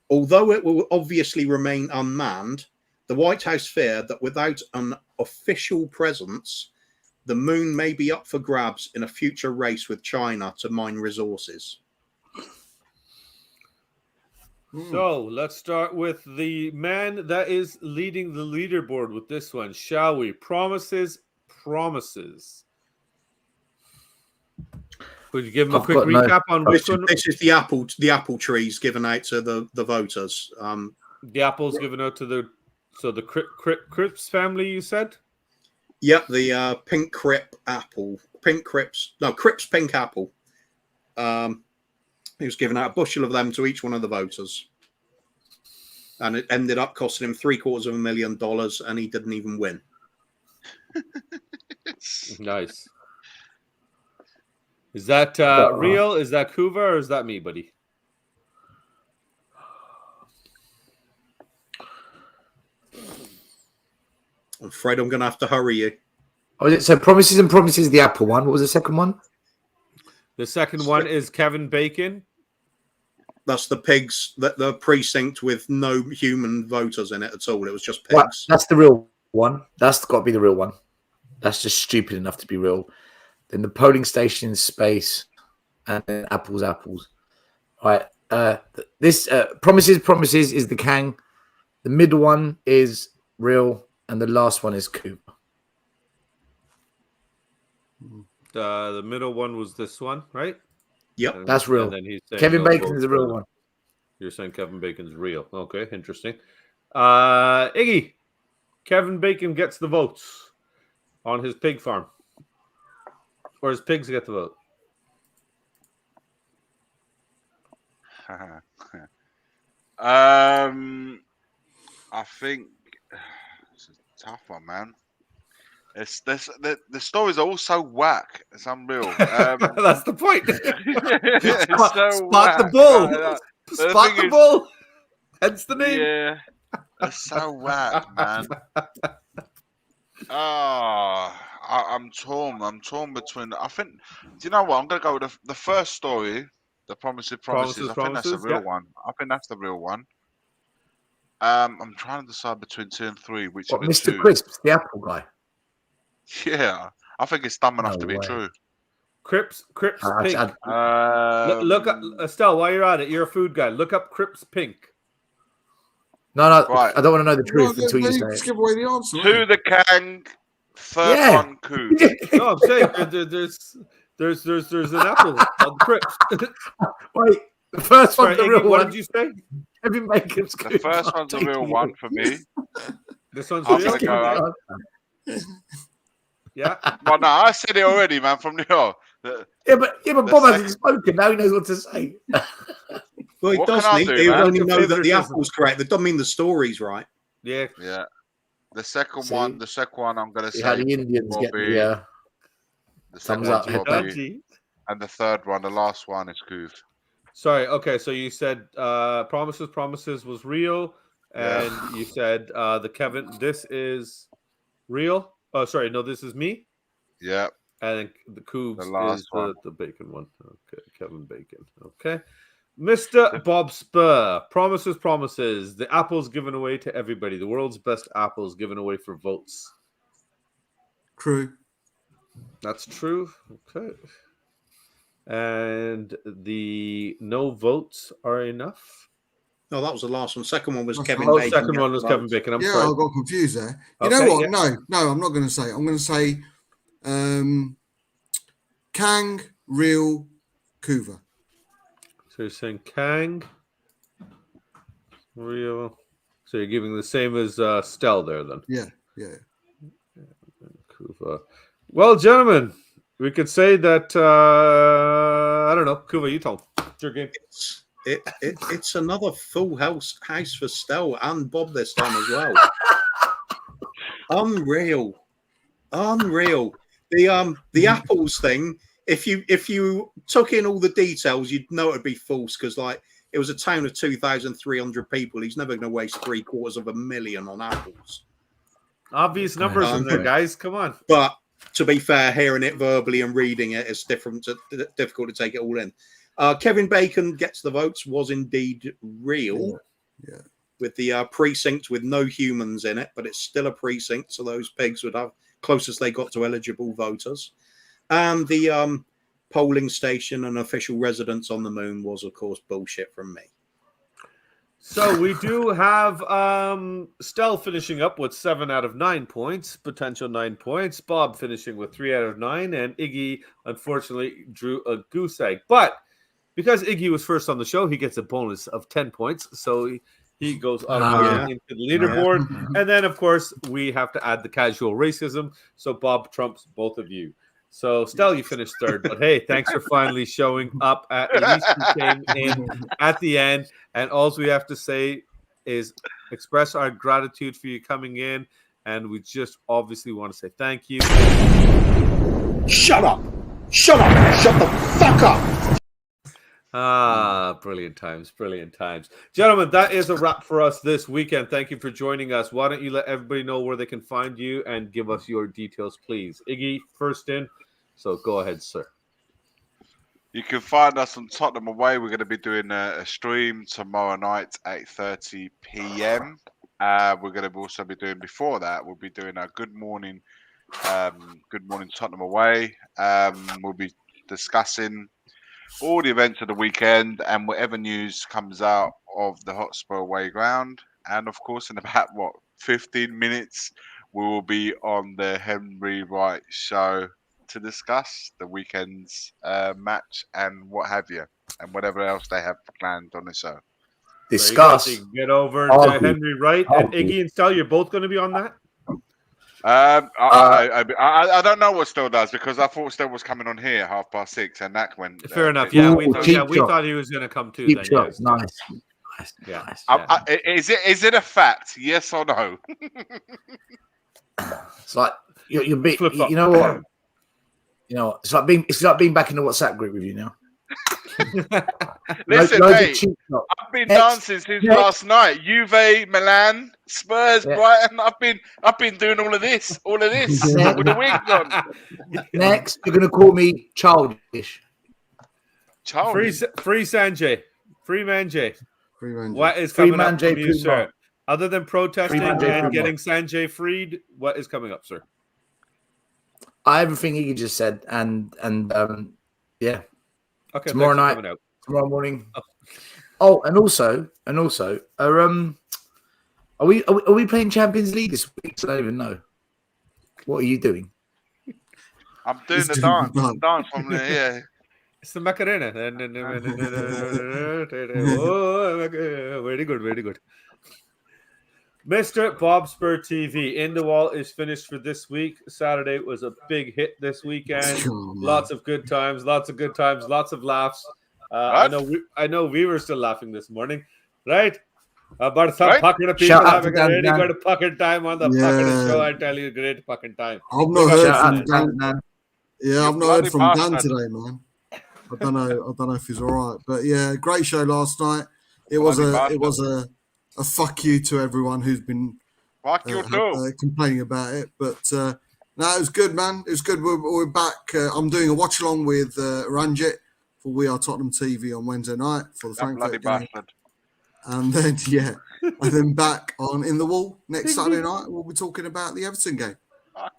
Although it will obviously remain unmanned, the White House fear that without an official presence, the moon may be up for grabs in a future race with China to mine resources. So let's start with the man that is leading the leaderboard with this one, shall we? Promises. Could you give him a quick recap on which one? This is the apple trees given out to the voters. The apples given out to the Crips family, you said? Yep, the pink Crip apple. Crips pink apple. He was giving out a bushel of them to each one of the voters. And it ended up costing him $750,000, and he didn't even win. Nice. Is that real? Is that Kuva, or is that me, buddy? I'm afraid I'm going to have to hurry you. Oh, so Promises and Promises, the Apple one. What was the second one? The second one is Kevin Bacon. That's the pigs, the precinct with no human voters in it at all. It was just pigs. Well, that's the real one. That's got to be the real one. That's just stupid enough to be real. Then the polling station in space, and then apples. Right. This Promises is the Kang. The middle one is real, and the last one is Kuv. The middle one was this one, right? Yep, that's real. And then he's saying Kevin Bacon is the real one. You're saying Kevin Bacon's real. Okay, interesting. Iggy, Kevin Bacon gets the votes on his pig farm. Or his pigs get the vote. I think it's a tough one, man. It's this the stories are all so whack. It's unreal. That's the point. Spot the bull. Spot the bull. Hence the name. Yeah, it's so whack, man. I'm torn. I'm torn between. I think. Do you know what? I'm gonna go with the first story. The Promises. I think that's the real one. I think that's the real one. I'm trying to decide between 2 and 3. Which of the Mr. two? Crisps, the Apple guy. Yeah, I think it's dumb enough to be true. Crips Pink. Look up Estelle. While you're at it, you're a food guy. Look up Crips Pink. No, right. I don't want to know the truth until you say it. Just give away the answer. To the Kang, third one, Kuv. No, I'm saying there's an apple on Crips. Wait, the first one's the real one. What did you say? Kevin Bacon's The first one's the real one for me. This one's I'm real. gonna go. Yeah. Well, no, I said it already, man. From New York. Yeah, but Bob hasn't spoken. Now he knows what to say. Well, it doesn't. He only know that the apple's correct. That doesn't mean the story's right. Yeah. Yeah. The second one, I'm gonna say. How the Indians get the second thumbs one's up. Bobby, and the third one, the last one, is Kuv. Sorry. Okay. So you said Promises was real, and you said the Kevin. This is real. Oh, sorry. No, this is me. Yeah. And the Kuv is the Bacon one. Okay, Kevin Bacon. Okay. Mr. BobSpur, Promises. The apples given away to everybody. The world's best apples given away for votes. True. That's true. Okay. And the no votes are enough. No, that was the last one. Second one was That's Kevin right. Bacon. Second one was Kevin Bacon. I'm Yeah, sorry. I got confused there. You Okay, know what? yeah. No, I'm not going to say it. I'm going to say Kang, Real, Kuva. So you're saying Kang, Real. So you're giving the same as Stel there then. Yeah. Kuva. Well, gentlemen, we could say that I don't know. Kuva, you tell. It's your game. It's another full house for Stel and Bob this time as well. Unreal. The apples thing. If you took in all the details, you'd know it'd be false because it was a town of 2,300 people. He's never going to waste $750,000 on apples. Obvious numbers in there, guys. Come on. But to be fair, hearing it verbally and reading it is difficult to take it all in. Kevin Bacon gets the votes, was indeed real. Yeah. With the precinct with no humans in it, but it's still a precinct, so those pigs would have closest they got to eligible voters. And the polling station and official residence on the moon was, of course, bullshit from me. So we do have Stel finishing up with 7 out of 9 points, potential 9 points. Bob finishing with 3 out of 9, and Iggy unfortunately drew a goose egg. But because Iggy was first on the show, he gets a bonus of 10 points. So he goes automatically into the leaderboard. And then, of course, we have to add the casual racism. So Bob trumps both of you. So, Stel, you finished third. But, hey, thanks for finally showing up. At least you came in at the end. And all we have to say is express our gratitude for you coming in. And we just obviously want to say thank you. Shut up. Shut the fuck up. Brilliant times. Gentlemen, that is a wrap for us this weekend. Thank you for joining us. Why don't you let everybody know where they can find you and give us your details, please. Iggy, first in. So go ahead, sir. You can find us on Tottenham Away. We're going to be doing a stream tomorrow night at 8:30 p.m. We're going to also be doing, before that, we'll be doing our Good Morning Tottenham Away. We'll be discussing all the events of the weekend and whatever news comes out of the Hotspur away ground. And of course, in about 15 minutes, we will be on the Henry Wright show to discuss the weekend's match and what have you, and whatever else they have planned on the show. Discuss. So get over to Henry Wright and Iggy and Stel. You're both going to be on that. I don't know what Stel does because I thought Stel was coming on here 6:30 and that went. Fair enough. Yeah, we thought he was going to come too. Cheap then, shot. Yes. Nice. Is it a fact? Yes or no? It's like you're big. You know what? It's like being back in the WhatsApp group with you now. Listen, mate, I've been dancing since last night. Juve, Milan, Spurs, Brighton. I've been doing all of this with the wigs on. Next, you're going to call me childish. Free Sanjay. Free Manjay. What is Free coming up Manjay from you, sir? Other than protesting and getting Sanjay freed, what is coming up, sir? Everything he just said, and yeah. Okay. Tomorrow night, tomorrow morning. Oh, and also, are we playing Champions League this week? I don't even know. What are you doing? I'm doing the dance. The dance from the It's the Macarena. Oh, very good. Mr. BobSpur TV, In the Wall is finished for this week. Saturday was a big hit this weekend. Lots of good times, lots of laughs. I know we were still laughing this morning, right? But some fucking people having a really good fucking time on the fucking show. I tell you, great fucking time. I've not heard from Dan. Yeah, I've not heard from Dan today, man. I don't know if he's all right, but yeah, great show last night. It was a fuck you to everyone who's been complaining about it. But no, it was good, man. It was good. We're back. I'm doing a watch along with Ranjit for We Are Tottenham TV on Wednesday night for the Frankfurt game. And then back on In the Wall next Saturday night. We'll be talking about the Everton game.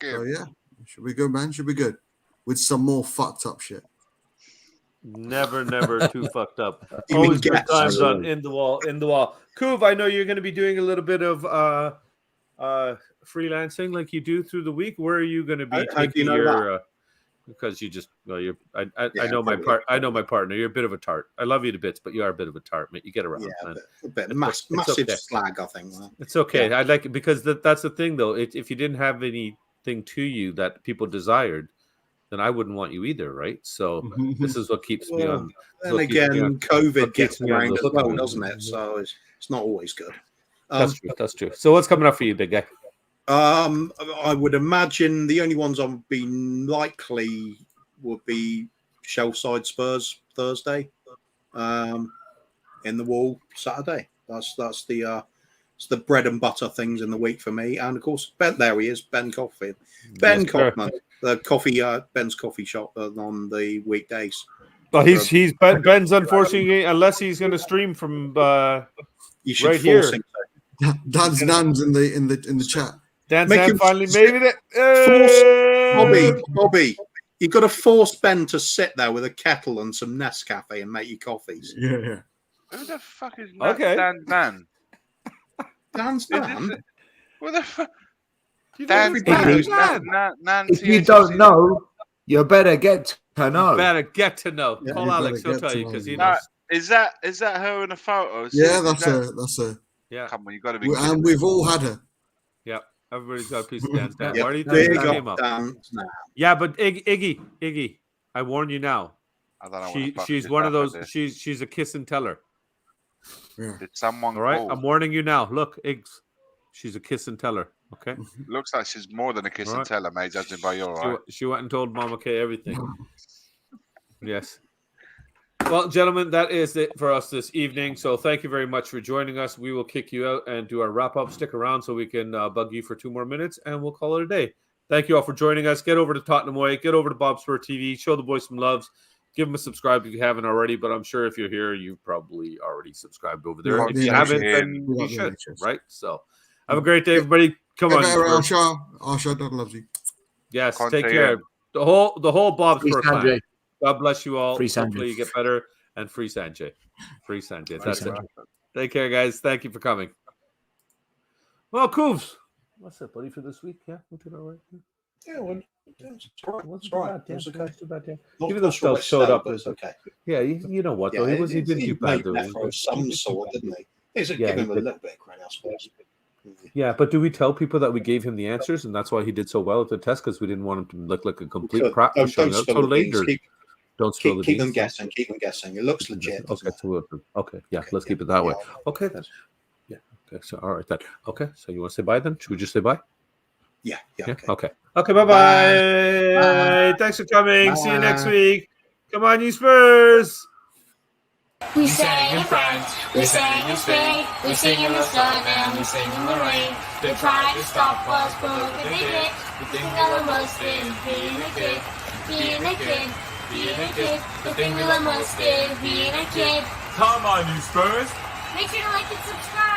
So yeah, should be good, man. Should be good with some more fucked up shit. Never too fucked up. You mean Always good Guests. times on in the wall. Kuv, I know you're going to be doing a little bit of freelancing like you do through the week. Where are you going to be How do taking you know your? Because you just you're. I Yeah, know my probably. part. I know my partner. You're a bit of a tart. I love you to bits, but you are a bit of a tart, mate. You get around, Yeah, man. a bit It's massive okay. slag, I think. Well, It's okay. I like it because that's the thing, though. If you didn't have anything to you that people desired, then I wouldn't want you either, right? So this is what keeps me on. Then again, COVID gets me on around the as hook well, of it. doesn't it? So it's not always good. That's true. That's true. So what's coming up for you, big guy? I would imagine the only ones I'd be likely would be Shellside Spurs Thursday, in the Wall Saturday. That's the it's the bread and butter things in the week for me. And of course, there he is, Ben Coffey, Ben Yes, sir. Kaufman, the coffee Ben's coffee shop on the weekdays. Well, he's Ben's unfortunately, unless he's going to stream from You should right force here. him. Dan's in the chat. Dan's Make hand him finally sit- made it. Bobby, you've got to force Ben to sit there with a kettle and some Nescafe and make you coffees. Yeah. Who the fuck is Okay. Dan? Dan's Dan. What the fuck? Dan, If you don't know, you better get to know. better get to know. Yeah, Call you Alex. better He'll get tell to you know, because he yeah. knows. Is that her in the photo? Yeah, Is that- that's a. Yeah, Come on, you got to be. And kidding me. we've all had her. yeah. Everybody's got a piece of Dan's Dan. Yep. Why do you think Big that came up up? Dan's now. Yeah, but Iggy, I warn you now. I don't know. what the fuck She's just one of those. happened She's a kiss and teller. Yeah. there. Did someone All right, call? I'm warning you now. Look, Iggs, she's a kiss and teller. Okay. Looks like she's more than a kiss All and right. teller, mate. Judging by your eye. She went and told Mama K everything. Yes. Well, gentlemen, that is it for us this evening. So thank you very much for joining us. We will kick you out and do our wrap up. Stick around so we can bug you for 2 more minutes, and we'll call it a day. Thank you all for joining us. Get over to Tottenham Away. Get over to BobSpur TV. Show the boys some loves. Give them a subscribe if you haven't already. But I'm sure if you're here, you probably already subscribed over there. Yeah, If you yeah, haven't, yeah. then Yeah, you should, yeah. right? So have a great day, everybody. Come on. Spurs. Arsha, Dad loves you. Yes, Conte, take care. The whole Free BobSpur clan. Sanjay. God bless you all. Free Sanjay. Hopefully you get better. And free Sanjay. Free Sanjay. That's Sanjay. it. Take care, guys. Thank you for coming. Well, Coovs. What's up, buddy, for this week? Yeah, we did all right. Yeah, well, it's all right. Wasn't It's too all bad. right. Yeah, It's okay. wasn't too bad, yeah. Not Even though sure Stel which showed Stel, up, but it's okay. Yeah, you know what, Yeah, though. He didn't he do bad, made though. an effort of some sort, didn't he? He's Yeah, give he him a did. little bit of credit, I suppose. Yeah, but do we tell people that we gave him the answers and that's why he did so well at the test? Because we didn't want him to look like a complete crap for Don't showing up spill so the late? beans. Or don't spill the Keep them beans? guessing. Keep them guessing. It looks legit. Okay, okay, yeah, Okay, let's yeah, keep it that way. yeah. Okay, then. Yeah, okay, so all right, then. Okay, so you want to say bye then? Should we just say bye? Yeah. Yeah, Okay. okay. Okay, bye-bye. Bye. Thanks for coming. See you next Bye. week. Come on, you Spurs. We sing in France, we sing in Spain, we sing in the sun and we sing in the rain. They try to stop us, but look what they did. The thing we love most is being a kid, being a kid, being a kid. The thing we love most is being a kid. Come on, you Spurs! Make sure to like and subscribe.